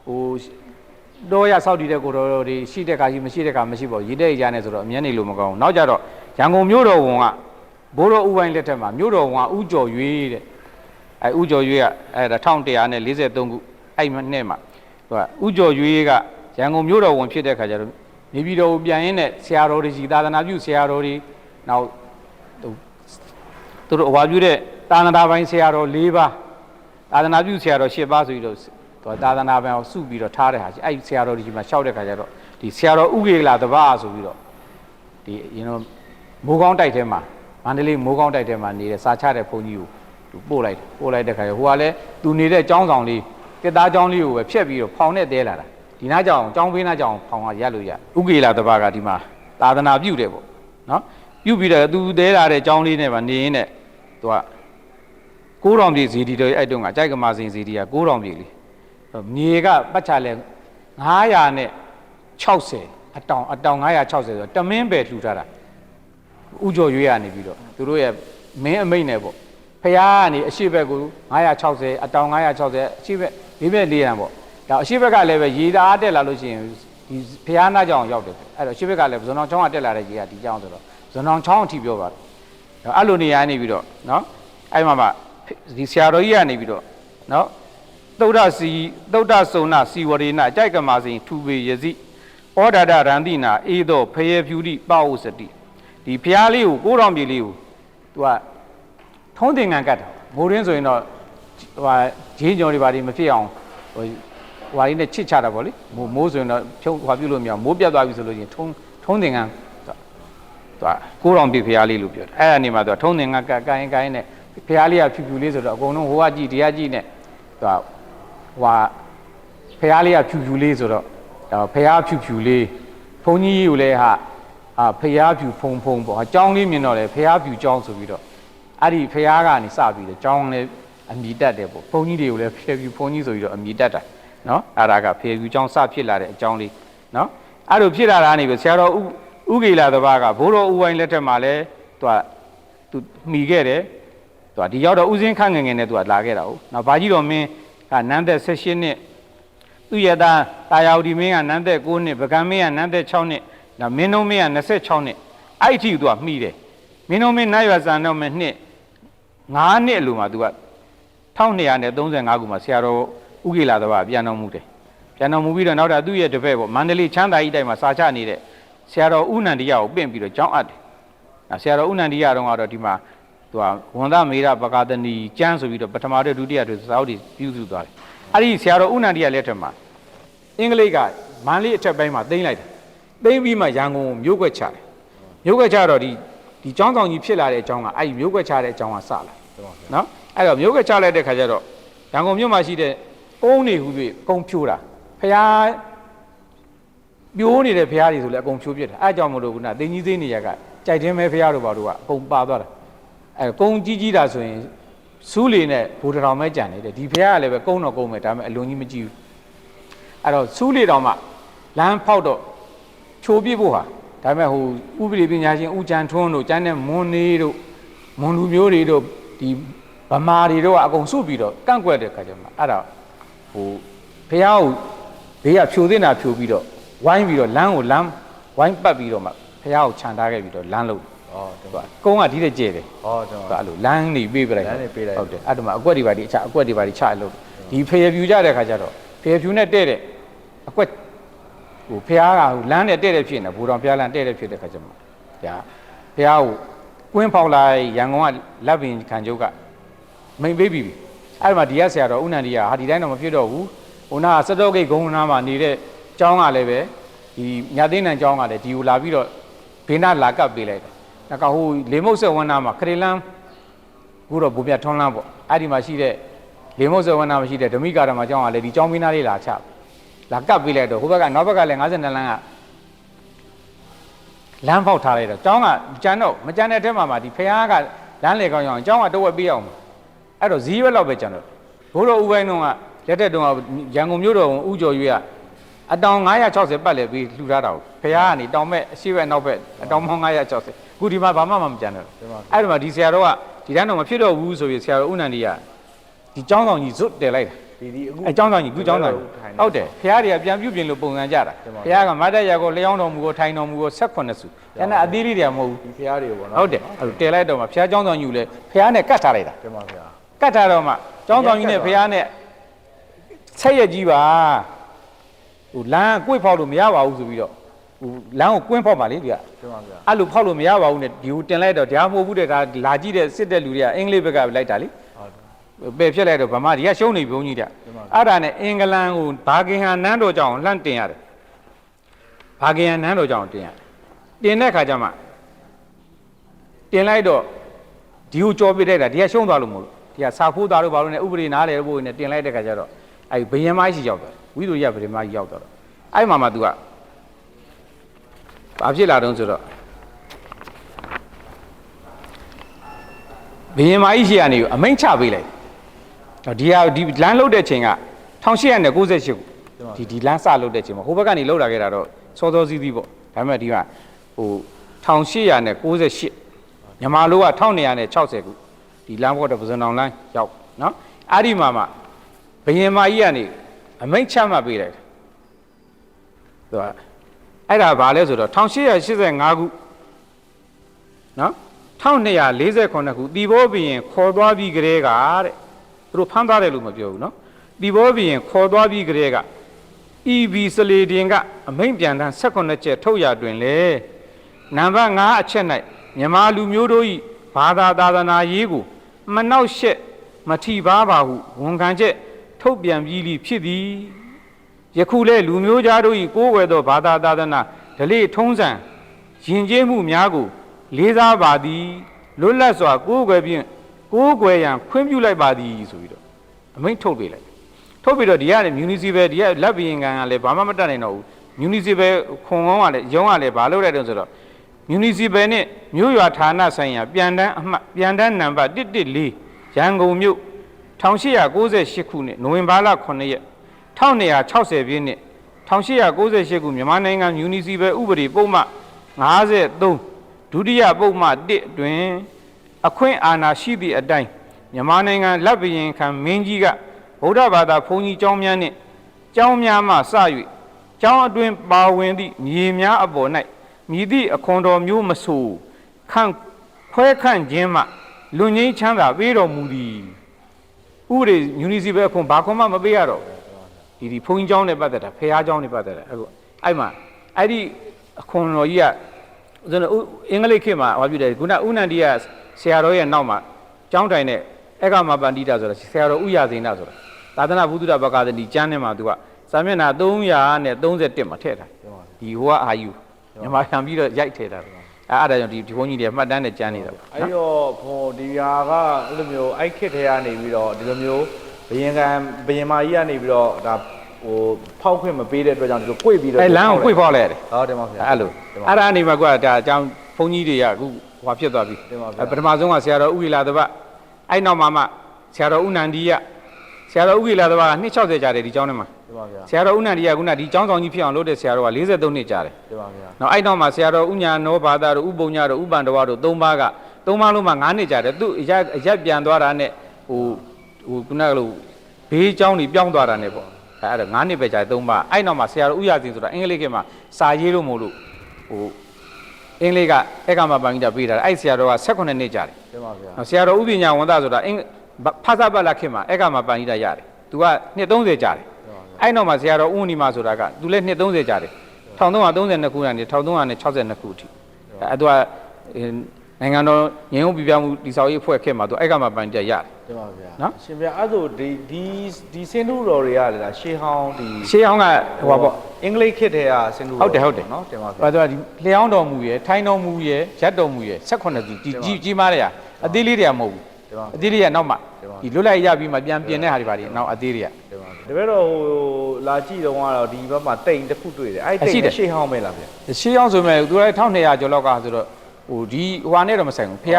ဟိုတော့ရဆောက်တည်တဲ့ကိုတော်တွေရှိတဲ့ခါကြီးမရှိတဲ့ခါမရှိပါဘူးရည်တဲ့ရနဲ့ဆိုတော့အမြဲနေလို့မကောင်းဘူးနောက်ကြတော့ရန်ကုန်မြို့တော်ဝန်ကဘိုးတော်ဦးပိုင်းလက်ထက်မှာမြို့တော်ဝန်ကဦးကျော်ရွေးတဲ့အဲဦးကျော်ရွေးကအဲ့ဒါ1143ခုအဲ့နှစ်မှာသူကဦးကျော်ရွေးကရန်ကုန်မြို့တော်ဝန်ဖြစ်တဲ့ခါကျတော့နေပြည်တော်ကိုပြန်ရင်းနဲ့ဆရာတော်တွေကြီးသာသနာပြုဆရာတော်တွေနောက်သူတို့အဝါပြုတဲ့သာသနာပိုင်ဆရာတော်၄ပါးသာသနာပြုဆရာတော်၈ပါးဆိုပြီးတော့သူသာသနာပိုင်ကိုစုပြီးတော့ထားတဲ့ဟာရှိအဲ့ဆရာတော်တွေကြီးမှာရှောက်တဲ့ခါကျတော့ဒီဆရာတော်ဥကေလာတပါးဆိုပြီးတော့ဒီရင်တော့မိုးကောင်းတိုက်ထဲမှာမန္တလေးမိုးကောင်းတိုက်ထဲမှာနေတဲ့စာချတဲ့ဘုန်းကြီးကိုသူပို့လိုက်တဲ့ခါကျဟိုကလည်းသူနေတဲ့ကျောင်းဆောင်လေးတက်သားကျောင်းလေးကိုပဲဖြတ်ပြီးတော့ဖောင်နဲ့တဲလာတာဒီနားကြောင်ကျောင်းဘေးနားကြောင်ဖောင်ကရက်လို့ရဥကေလာတပါးကဒီမှာသာသနာပြုတယ်ပေါ့နော်ပြုပြီးတော့သူတဲလာတဲ့ကျောင်းလေးနဲ့ပါနေရင်းနဲ့သူက9000ပြည်ဇီဒီတော်အဲ့တုန်းကကြိုက်ကမာစင်ဇီဒီက9000ပြည်လေးမြေကပတ်ချလဲ960အတောင်960ဆိုတော့တမင်းပဲလှူထားတာဥကျော်ရွေးရနေပြီးတော့သူတို့ရဲ့မင်းအမိတ်နဲ့ပေါ့ဖျားကနေအရှိဘက်ကို960အတောင်960အရှိဘက်၄ဘက်၄ရန်ပေါ့ဒါအရှိဘက်ကလည်းပဲရေသားတက်လာလို့ရှိရင်ဒီဖျားနာကြောင်ရောက်တယ်အဲ့တော့အရှိဘက်ကလည်းဇွန်အောင်ချောင်းကတက်လာတဲ့ရေကဒီကြောင်ဆိုတော့ဇွန်အောင်ချောင်းအထိပြောပါတယ်အဲ့လိုနေရာနေပြီးတော့နော်အဲ့မှာဒီဆရာတော်ကြီးကနေပြီးတော့နော်သုဒ္ဓစုံနာစီဝရေနကြိုက်ကမာစိန်ထူပေယစီဩဒါဒရန္တိနာအေသောဖယေဖြူတိပဝုစတိဒီဖျားလေးကို9000ပြည်လေးကိုသူကထုံးသင်္ကန်းကတ်တာမိုးရင်းဆိုရင်တော့ဟိုဂျင်းကြော်တွေဘာတွေမဖြစ်အောင်ဟိုလေးနဲ့ချစ်ချတာပေါ့လေမိုးဆိုရင်တော့ဖြုံးဟွာပြုလို့မရအောင်မိုးပြတ်သွားပြီဆိုလို့ရှိရင်ထုံးသင်္ကန်းသူက9000ပြည်ဖျားလေးလို့ပြောတယ်အဲ့ဒါနေမှာသူကထုံးသင်္ကန်းကိုင်းနဲ့ဖျားလေးကဖြူဖြူလေးဆိုတော့အကုန်လုံးဟိုကကြည့်ဒီကကြည့်နဲ့သူကဟွာဖျားလေးကဖြူဖြူလေးဆိုတော့ဖျားဖြူဖြူလေးဘုန်းကြီးကိုလည်းဟာဖျားဖြူဖုံပေါ့အကြောင်းလေးမြင်တော့လေဖျားဖြူကြောင်းဆိုပြီးတော့ အဲ့ဒီဖရားကနေစပြီးတော့ကျောင်းလည်းအမိတက်တယ်ပေါ့ဘုန်းကြီးတွေကိုလည်းဖေဖြူဘုန်းကြီးဆိုပြီးတော့အမိတက်တာနော်အဲ့ဒါကဖေဖြူကျောင်းစဖြစ်လာတဲ့အကြောင်းလေးနော်အဲ့လိုဖြစ်လာတာနေပြီဆရာတော်ဥဂေလာတပါးကဘိုးတော်ဥဝိုင်းလက်ထက်မှာလည်းသူမှီခဲ့တယ်သူဒီရောက်တော့ဥစဉ်ခန့်ငယ်ငယ်နဲ့သူကလာခဲ့တာဟုတ်နောက်ဘာကြီးတော်မင်းကနန်းသက်18နှစ်သူရတာတာယာဝတီမင်းကနန်းသက်9နှစ်ပကံမင်းကနန်းသက်6နှစ်နောက်မင်းတို့မင်းက26နှစ်အဲ့ဒီသူကမှီတယ်မင်းတို့မင်းနိုင်ရွာစံတော့မနှစ်9နှစ်အလိုမှာသူက1235ခုမှာဆရာတော်ဥဂေလာတပါးပြန်တော်မူတယ်ပြန်တော်မူပြီးတော့နောက်တာသူ့ရဲ့တပည့်ပေါ့မန္တလေးချမ်းသာကြီးတိုင်းမှာစာချနေတဲ့ဆရာတော်ဥနန္ဒီယကိုပင့်ပြီးတော့ကျောင်းအပ်တယ်ဆရာတော်ဥနန္ဒီယတော့ကတော့ဒီမှာသူကဝန်သမေရပကာသနီကျမ်းဆိုပြီးတော့ပထမတဲ့ဒုတိယတဲ့စာအုပ်တွေပြုစုသွားတယ်အဲ့ဒီဆရာတော်ဥနန္ဒီယလက်ထက်မှာအင်္ဂလိပ်ကမန္တလေးအထက်ပိုင်းမှာသိမ်းလိုက်တယ်သိမ်းပြီးမှရန်ကုန်ကိုမြို့ကွက်ချတယ်မြို့ကွက်ချတော့ဒီကျောင်းဆောင်ကြီးဖြစ်လာတဲ့အကြောင်းကအဲ့ဒီမြို့ကွက်ချတဲ့အကြောင်းကစလာနော်အဲ့တော့မြို့ကွက်ချလိုက်တဲ့ခါကျတော့ရန်ကုန်မြို့မှာရှိတဲ့ကုန်းနေဟူ၍ကုန်းဖြိုးတာဖျားပြိုးနေတဲ့ဖျားတွေဆိုလည်းအကုန်ဖြိုးပြစ်တာအဲ့အကြောင်းမလို့ခုနသိကြီးသေးနေရကကြိုက်တင်းမဲဖျားတို့ဘာတို့ကအကုန်ပါသွားတာအဲကုန်းကြီးတာဆိုရင်စူးလေနဲ့ဘူတတော်မဲကြံနေတယ်ဒီဖျားကလည်းပဲကုန်းတော့ကုန်းမယ်ဒါပေမဲ့အလွန်ကြီးမကြည့်ဘူးအဲ့တော့စူးလေတော်မှလမ်းဖောက်တော့ချိုးပြစ်ဖို့ဟာဒါပေမဲ့ဟိုဥပဒေပညာရှင်ဦးကျန်ထွန်းတို့ကျန်တဲ့မွန်နေတို့မွန်လူမျိုးတွေတို့ဒီဗမာတွေတို့ကအကုန်စုပြီးတော့ကန့်ကွက်တဲ့ခါကျမှအဲ့ဒါဟိုဖះကိုဘေးကဖြိုတင်တာဖြိုပြီးတော့ဝိုင်းပြီးတော့လမ်းကိုလမ်းဝိုင်းပတ်ပြီးတော့မှဖះကိုခြံထားခဲ့ပြီးတော့လမ်းလို့ကုန်းကဒီတဲ့ကျဲတယ်အဲ့လိုလမ်းနေပေးပြလိုက်ဟုတ်တယ်အဲ့ဒါမှအကွက်တွေပါဒီအခြားအကွက်တွေပါဒီချလို့ဒီဖះဖြူကြတဲ့ခါကျတော့ဖះဖြူနဲ့တဲ့တဲ့အကွက်ဟိုဖះကဟိုလမ်းနဲ့တဲ့တဲ့ဖြစ်နေဘူတော်ဖះလမ်းတဲ့တဲ့ဖြစ်တဲ့ခါကျမှဒါဖះကိုကွင်းဖောက်လိုက်ရန်ကုန်ကလက်ပင်ခံကျုပ်ကမိန်ပေးပြီအဲ့ဒီမှာဒီရဆရာတော်ဥနန္ဒီယဟာဒီတိုင်းတော့မဖြစ်တော့ဘူးဟိုနာစတောဂိတ်ဂုံနာမှာနေတဲ့ကျောင်းကလည်းပဲဒီညသိန်းနံကျောင်းကလည်းဒီကိုလာပြီးတော့ဘေးနာလာကပ်ပေးလိုက်တယ်။ဒါကဟိုလေမုတ်ဆက်ဝန်းနာမှာခရီလန်းကိုတော့ဘုံပြထွန်းလန်းပေါ့အဲ့ဒီမှာရှိတဲ့လေမုတ်ဆက်ဝန်းနာမှာရှိတဲ့ဓမိကာရမှာကျောင်းကလည်းဒီကျောင်းမင်းသားလေးလာချလာကပ်ပေးလိုက်တော့ဟိုဘက်ကနောက်ဘက်ကလည်း52လမ်းကလမ်းဖောက်ထားလိုက်တော့ကျောင်းကကျန်တော့မကျန်တဲ့ထဲမှာဒီဖះကလမ်းလေကောင်းအောင်ကျောင်းကတဝက်ပေးအောင်အဲ့တော့ဇီးရွက်လောက်ပဲကျန်တော့ဘိုးတော်ဦးပိုင်းတော့ကလက်ထက်တုန်းကရန်ကုန်မြို့တော်ဦးကျော်ရွေးကအတောင်960ပတ်လဲပြီးလှူထားတာကိုဖះကနေတောင်မဲ့အရှိဘက်နောက်ဘက်အတောင်ပေါင်း960အခုဒီမှာဘာမှမကြံတော့အဲ့ဒီမှာဒီဆရာတော်ကဒီတိုင်းတော့မဖြစ်တော့ဘူးဆိုပြီးဆရာတော်ဦးနန္ဒီကဒီကျောင်းဆောင်ကြီးဇွတ်တယ်လိုက်တာဒီအခုအဲကျောင်းဆောင်ကြီးခုကျောင်းဆောင်ဟုတ်တယ်ဖះတွေကပြန်ပြုပြင်လို့ပုံစံကြတာဖះကမတ်တရကိုလျှောင်းတော်မူကိုထိုင်တော်မူကို18စုကျန်တဲ့အသေးလေးတွေကမဟုတ်ဘူးဒီဖះတွေကိုပေါ့နော်ဟုတ်တယ်အဲ့လိုတယ်လိုက်တော့မှဖះကျောင်းဆောင်ကြီးကိုလည်းဖះနဲ့ကတ်ထားလိုက်တာတင်ပါဗျာကတ်ထားတော့မှကျောင်းဆောင်ကြီးနဲ့ဖះနဲ့ဆက်ရကြီးပါဟိုလမ်းကွေ့ဖောက်လို့မရပါဘူးဆိုပြီးတော့ဟိုလမ်းကိုကွင်းဖောက်ပါလေဒီကတင်ပါဗျာအဲ့လိုဖောက်လို့မရပါဘူးနဲ့ဒီကိုတင်လိုက်တော့ဒါမှမဟုတ်ဘူးတဲ့ဒါလာကြည့်တဲ့စစ်တဲ့လူတွေကအင်္ဂလိပ်ဘက်ကလိုက်တာလေပယ်ဖြစ်လိုက်တော့ဗမာဒီကရှုံးနေဘုံကြီးတဲ့အဲ့ဒါနဲ့အင်္ဂလန်ကိုဘာကင်ဟန်နန်းတော်ကြောင်လှန့်တင်ရတယ်ဘာကင်ဟန်နန်းတော်ကြောင်တင်ရတယ်တင်တဲ့ခါကျမှတင်လိုက်တော့ဒီကိုကြော်ပြလိုက်တာဒီကရှုံးသွားလို့မဟုတ်ဒီကစာဖိုးသားတို့ဘာလို့လဲဥပဒေနားလေဘို့နဲ့တင်လိုက်တဲ့ခါကျတော့အဲ့ဘယင်မိုင်းရှိရောက်သွားဝိသုရဗယင်မိုင်းရောက်သွားတော့အဲ့မှာမှ तू ကဘာဖြစ်လာတော့ဆိုတော့ဘယင်မိုင်းရှိကနေအမိန့်ချပေးလိုက်ဒီဟာဒီလမ်းလုတ်တဲ့ချိန်က1898ခုဒီလမ်းစလုတ်တဲ့ချိန်မှာဟိုဘက်ကနေလုတ်လာခဲ့တာတော့စောစောစီးစီးပေါ့ဒါပေမဲ့ဒီကဟို1898မြန်မာလိုက1260ခုဒီလမ်းဘောတဲ့ပုဇွန်တောင်လမ်းရောက်နော်အဲ့ဒီမှာဘယင်မကြီးကနေအမိန့်ချမှတ်ပေးလိုက်သူကအဲ့ဒါဘာလဲဆိုတော့1885ခုနော်1248ခုတီဘောဘီရင်ခေါ်သွားပြီးကြတဲ့ကတဲ့သူတို့ဖမ်းသွားတယ်လို့မပြောဘူးနော်တီဘောဘီရင်ခေါ်သွားပြီးကြတဲ့က EB စလေတင်ကအမိန့်ပြန်တန်း18ချက်ထုတ်ရတွင်လေနံပါတ်5အချက်၌မြန်မာလူမျိုးတို့၏ဘာသာသာသနာရေးကိုမနှောက်ယှက်မထီပါပါဟုဝန်ခံချက်ထုတ်ပြန်ပြီးလိဖြစ်သည်ယခုလဲလူမျိုးသားတို့၏ကိုးကွယ်သောဘာသာသာသနာဓလေ့ထုံးစံယဉ်ကျေးမှုများကိုလေးစားပါသည်လွတ်လပ်စွာကိုးကွယ်ဖြင့်ကိုးကွယ်ရန်ခွင့်ပြုလိုက်ပါသည်ဆိုပြီးတော့အမိန့်ထုတ်ပေးလိုက်ထုတ်ပြီးတော့ဒီကနေ municipal ဒီကလက်ဘီရင်ကန်ကလည်းဘာမှမတတ်နိုင်တော့ဘူး municipal ခွန်ကောင်းကလည်းရုံးကလည်းဘာလုပ်လိုက်တယ်ဆိုတော့ municipal နဲ့မြို့ရွာဌာနဆိုင်ရာပြန်တန်းအမှတ်ပြန်တန်းနံပါတ်114ရန်ကုန်မြို့1898ခုနှစ်နိုဝင်ဘာလ9ရက်1260ပြည့်နှစ်1898ခုမြန်မာနိုင်ငံ municipal ဥပဒေပုံမှန်53ဒုတိယပုံမှန်1အတွင်အခွင့်အာဏာရှိသည့်အတိုင်းမြန်မာနိုင်ငံလက်ဘရင်ခံမင်းကြီးကဗုဒ္ဓဘာသာဘုန်းကြီးကျောင်းများနှင့်ကျောင်းများမှစ၍ကျောင်းအတွင်ပါဝင်သည့်မြေများအပေါ်၌မြည်သည့်အခွန်တော်မျိုးမဆိုခွဲခန့်ခြင်းမှလွန်ငင်းချမ်းသာပေးတော်မူသည်ဥပဒေ municipal အခွန်ဘာခွန်မှမပေးရတော့ဒီဘုန်းကြီးကျောင်းနဲ့ပတ်သက်တာဖះကျောင်းနဲ့ပတ်သက်တာအခုအဲ့မှာအဲ့ဒီအခွန်တော်ကြီးကကျွန်တော်အင်္ဂလိပ်ခေတ်မှာဟောပြတယ်ခုနဥနန္ဒီကဆရာတော်ရဲ့နောက်မှာကျောင်းတိုင်နဲ့အကမပန္တိတာဆိုတာဆရာတော်ဥရဇိနဆိုတာသာသနာဘုဒ္ဓဘဂါသတိကျမ်းထဲမှာသူကစာမျက်နှာ331မှာထည့်ထားဒီဟိုကအာယူမြန်မာခံပြီးတော့ရိုက်ထည့်ထားတယ်အဲ့ဒါကြောင့်ဒီဘုန်းကြီးတွေမှတ်တမ်းနဲ့ကျမ်းနေတာပေါ့အဲ့တော့ခေါ်ဒီဟာကအဲ့လိုမျိုးအဲ့ခစ်ထဲကနေပြီးတော့ဒီလိုမျိုးဘယင်မကြီးကနေပြီးတော့ဒါဟိုဖောက်ခွင့်မပေးတဲ့အတွက်ကြောင့်ဒီလို꿰ပြီးတော့အဲ့လမ်းကို꿰ဖောက်လိုက်ရတယ်ဟုတ်တယ်ပါဗျာအဲ့လိုအဲ့ဒါနေမှာကွာဒါအကြောင်းဘုန်းကြီးတွေကအခုဟိုဖြစ်သွားပြီပထမဆုံးကဆရာတော်ဥဝိလာတပအဲ့နောက်မှာဆရာတော်ဥနန္ဒီယဆရာတော်ဥဝိလာတပက260ကြာတယ်ဒီကျောင်းထဲမှာဆရာတော်ဥနန္ဒီယကဒီကျောင်းဆောင်ကြီးဖြစ်အောင်လုပ်တဲ့ဆရာတော်က43နှစ်ကြာတယ်နောက်အဲ့နောက်မှာဆရာတော်ဥညာနောဘာသာတို့ဥပုံညာတို့ဥပန္တဝတို့3ပါးက3ပါးလုံးမှာ9နှစ်ကြာတယ်သူအရက်ပြန်သွားတာနဲ့ဟိုခုနကလိုဘေးကျောင်းကြီးပြောင်းသွားတာနဲ့ပေါ့အဲ့ဒါ9နှစ်ပဲကြာတယ်3ပါးအဲ့နောက်မှာဆရာတော်ဥရစင်ဆိုတာအင်္ဂလိပ်ကမှာစာရေးလို့မို့လို့ဟိုအင်္ဂလိပ်ကအက္ခမပန်ကြီးတာပေးတာအဲ့ဆရာတော်က18နှစ်ကြာတယ်တင်ပါဗျာဆရာတော်ဥပညာဝန်သားဆိုတာဖသပလခေတ်မှာအက္ခမပန်ကြီးတာရတယ်သူကနှစ်30ကြာတယ်အဲ့နောက်မှာဆရာတော်ဥနီမဆိုတာကသူလည်းနှစ်30ကြာတယ်1332ခုကနေ1362ခုအထိအဲ့သူကနိုင်ငံတော်ငြိမ်းချမ်းပြပြမှုတည်ဆောက်ရေးအဖွဲ့ခေတ်မှာသူအက္ခမပန်ကြီးတာရတယ်တင်ပါဗျာနော်ရှင်ဗျာအဲ့ဆိုဒီစင်တူတော်တွေကလေလားရှေးဟောင်းရှေးဟောင်းကဟိုပါပေါ့အင်္ဂလိပ်ခေတ်ထဲကစင်တူဟုတ်တယ်နော်တင်ပါဗျာအဲ့တော့ဒီလျှောင်းတော်မူရယ်ထိုင်းတော်မူရယ်ရက်တော်မူရယ်18စုကြီးမားတယ်အသေးလေးတွေကမဟုတ်ဘူးအသေးလေးကနောက်မှဒီလွတ်လိုက်ရပြီးမှပြန်ပြင်တဲ့ဟာတွေပါဒီနောက်အသေးတွေကတပည့်တော်ဟိုလာကြည့်တော့ကတော့ဒီဘက်မှာတိမ်တစ်ခုတွေ့တယ်အဲ့တိမ်ရှေးဟောင်းပဲလားဗျာရှေးဟောင်းဆိုမဲ့သူက1200ကျော်လောက်ကဆိုတော့ဟိုဒီဟိုဟာနဲ့တော့မဆိုင်ဘူးဖះ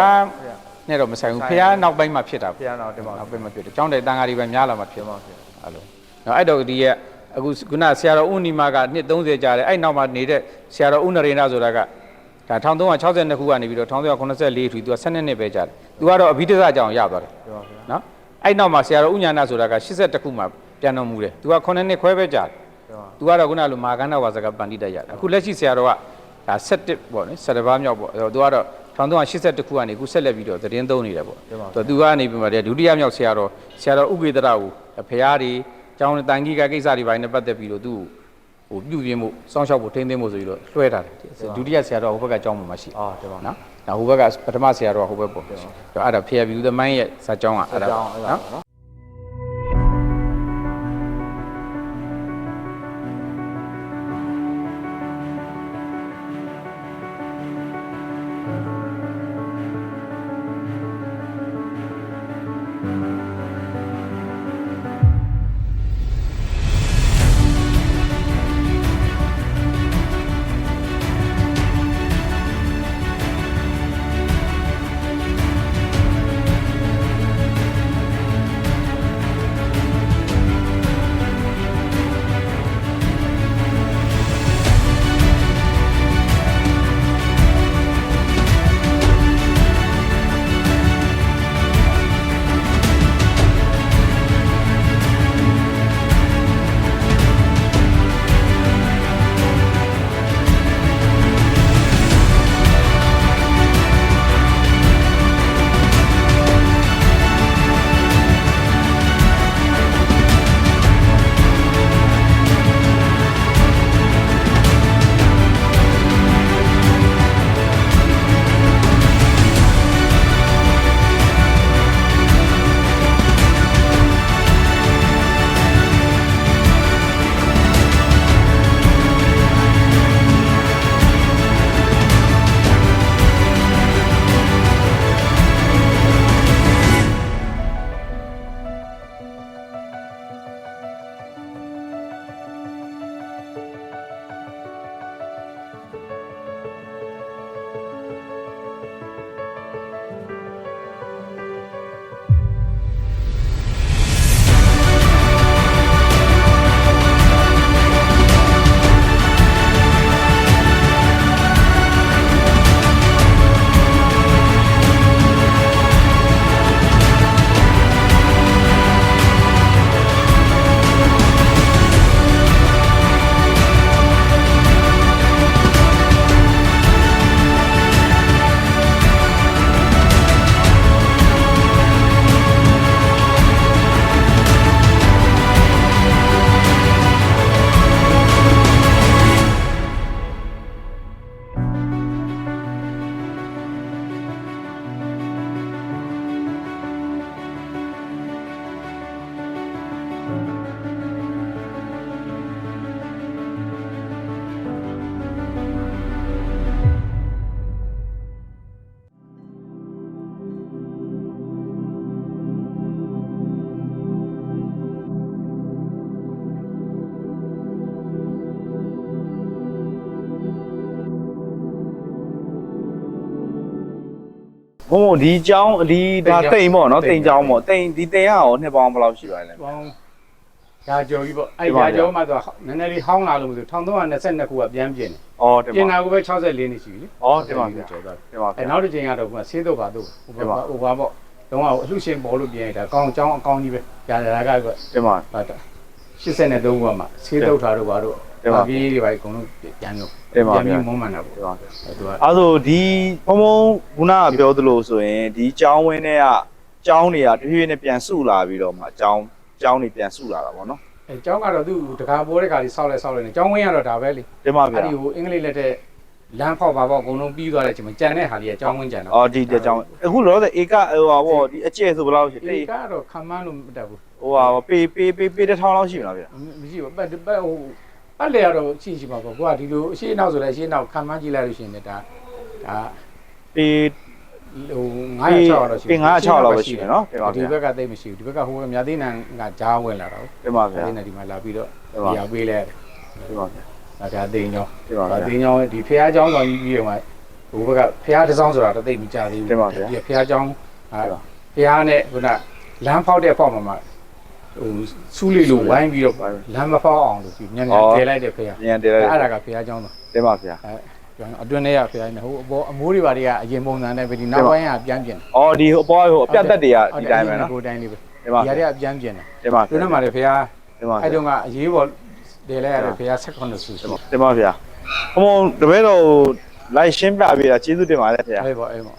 နဲ့တော့မဆိုင်ဘူးဖះနောက်ပိုင်းမှာဖြစ်တာဖះနောက်တင်ပါနောက်ပိုင်းမှာဖြစ်တယ်ကျောင်းတိုင်တန်ဃာတွေပဲများလာမှဖြစ်ပါအဲ့လိုနော်အဲ့တော့ဒီရဲ့အခုခုနဆရာတော်ဥနီမာကနှစ်30ကြာတယ်အဲ့နောက်မှာနေတဲ့ဆရာတော်ဥနရိန္ဒဆိုတာကဒါ1362ခုကနေပြီးတော့1384ထီသူက12နှစ်ပဲကြာတယ်သူကတော့အဘိဓိသကြောင်ရသွားတယ်နော်အဲ့နောက်မှာဆရာတော်ဥညာနာဆိုတာက82ခုမှာပြန်တော်မူတယ်သူက9နှစ်ခွဲပဲကြာတယ်သူကတော့ခုနလိုမာကန္နဝါစကပန္တိတရတယ်အခုလက်ရှိဆရာတော်ကဒါ17ပေါ့နော်17ပါးမြောက်ပေါ့သူကတော့1382ခုကနေအခုဆက်လက်ပြီးတော့သတင်းသုံးနေတယ်ပေါ့သူကနေပြီးမှဒုတိယမြောက်ဆရာတော်ဥပေဒရကိုဖရာတွေကျောင်းတန်ကြီးကကိစ္စတွေပိုင်းနဲ့ပတ်သက်ပြီးတော့သူ့ဟိုပြုပြင်းမှုစောင့်ရှောက်ဖို့ထိန်းသိမ်းဖို့ဆိုပြီးတော့လွှဲထားတယ်ဒုတိယဆရာတော်ဟိုဘက်ကကျောင်းမှာရှိတယ်နော်နောက်ဟိုဘက်ကပထမဆရာတော်ဟိုဘက်ပေါ့အဲ့ဒါဖရာဘီလူသမိုင်းရဲ့ဇာကျောင်းကအဲ့ဒါနော် ဘုံဒီကျောင်းဒီဒါတိမ်ပေါ့နော်တိမ်ကျောင်းပေါ့တိမ်ဒီတိမ်ကရောနှစ်ပေါင်းဘယ်လောက်ရှိပါလဲ ပေါင်းရာကျော်ကြီးပေါ့အဲ့ရာကျော်မှတော့နည်းနည်းလေးဟောင်းလာလို့မဆို1322ခုကပြန်ပြင်တယ် အော်တင် ပြင် ပါ တာကိုပဲ64နှစ်ရှိပြီလေ အော်တင်ပါဗျာ ကျော်သွား တင်ပါဗျာ အဲ့နောက်တစ်ချိန်ကတော့ကဆေးတော့ပါတော့ဟိုဘာပေါ့တော့အလှရှင်ပေါ်လို့ပြင်လိုက်တာကောင်းကျောင်းအကောင်းကြီးပဲရာရာက တင်ပါ 83ခုကမှဆေးတုပ်ထားတော့ဘာလို့ပြေးတွေပါအကုန်လုံးပြန်လို့ပြီးမုန်းမှန်တာပေါ့ တင်ပါ သူက အဲ့ဆိုဒီဘုံခုနကပြောသလိုဆိုရင်ဒီကျောင်းဝင်းတွေကကျောင်းတွေကတဖြည်းဖြည်းနဲ့ပြန်စုလာပြီးတော့မှကျောင်းတွေပြန်စုလာတာပေါ့နော် အဲကျောင်းကတော့သူ့တကားပေါ်တဲ့ခါလေးဆောက်လဲနေကျောင်းဝင်းကတော့ဒါပဲလေ တင်ပါဗျာ အဲ့ဒီကိုအင်္ဂလိပ်လက်ထက်လမ်းဖောက်ပါပေါ့အကုန်လုံးပြီးသွားတဲ့အချိန်မှာကြံတဲ့ဟာလေးကကျောင်းဝင်းကြံတော့ အော်ဒီကျောင်းအခုလောလောဆယ်ဧကဟိုပါပေါ့ဒီအကျဲဆိုဘယ်လောက်ရှိ ဒီကတော့ခံမှန်းလို့မတက်ဘူး ဟိုပါပေတစ်ထောင်လောက်ရှိမလားဗျာ မရှိဘူးပတ်ဟိုပတ်လေကတော့ရှိပါပေါ့ကိုကဒီလိုအရှိနောက်ဆိုလဲအရှိနောက်ခံမှန်းကြည့်လိုက်လို့ရှိရင်ဒါပေ ဟို900 600တော့ရှိ ပေ900 600လောက်ပဲရှိတယ်နော်တင်ပါ ဒီ ဗျာ ဘက်ကသိမရှိဘူးဒီဘက်ကဟိုမြသေးနံကကြားဝင်လာတော့ တင်ပါဗျာ ဒီနေ့ဒီမှာလာပြီးတော့ဒီဟာပေးလဲ တင်ပါဗျာ ဒါသိန်းကျောင်း တင်ပါဗျာ သိန်းကျောင်းဒီဖះကျောင်းဆောင်ကြီးပြီးတော့မှဟိုဘက်ကဖះတစ်စောင်းဆိုတာတသိမကြသေးဘူး တင်ပါဗျာ ဒီဖះကျောင်းဖះနဲ့ခုနလမ်းဖောက်တဲ့ဖောက်မှာဟိုစူးလေးလိုဝိုင်းပြီးတော့လမ်းမဖောက်အောင်လို့ညံ့တဲလိုက်တဲ့ဖះ ညံတယ်လိုက် အဲ့ဒါကဖះကျောင်းတော့ တင်ပါဗျာ အတွင်းထဲကဖះနေဟိုအပေါ်အမိုးတွေပါတွေကအရင်ပုံစံနဲ့ပဲဒီနောက်ပိုင်းကပြန်ပြင် အော်ဒီဟိုအပေါ်ဟိုအပြတ်သက်တွေကဒီတိုင်းပဲနော် ကိုတိုင်းလေးပဲ တင်ပါ ဒီဟာတွေကပြန်ပြင်တယ် တင်ပါ တွင်းထဲမှာလည်းဖះ တင်ပါ အဲ့တုန်းကအရေးပေါ်တယ်လိုက်ရတဲ့ဖះ18ဆူဆို တင်ပါဗျာဘုံတပည့်တော်လိုက်ရှင်းပြပေးတာကျေးဇူးတင်ပါတယ်ဗျာ အဲ့ပေါ့အဲ့ပေါ့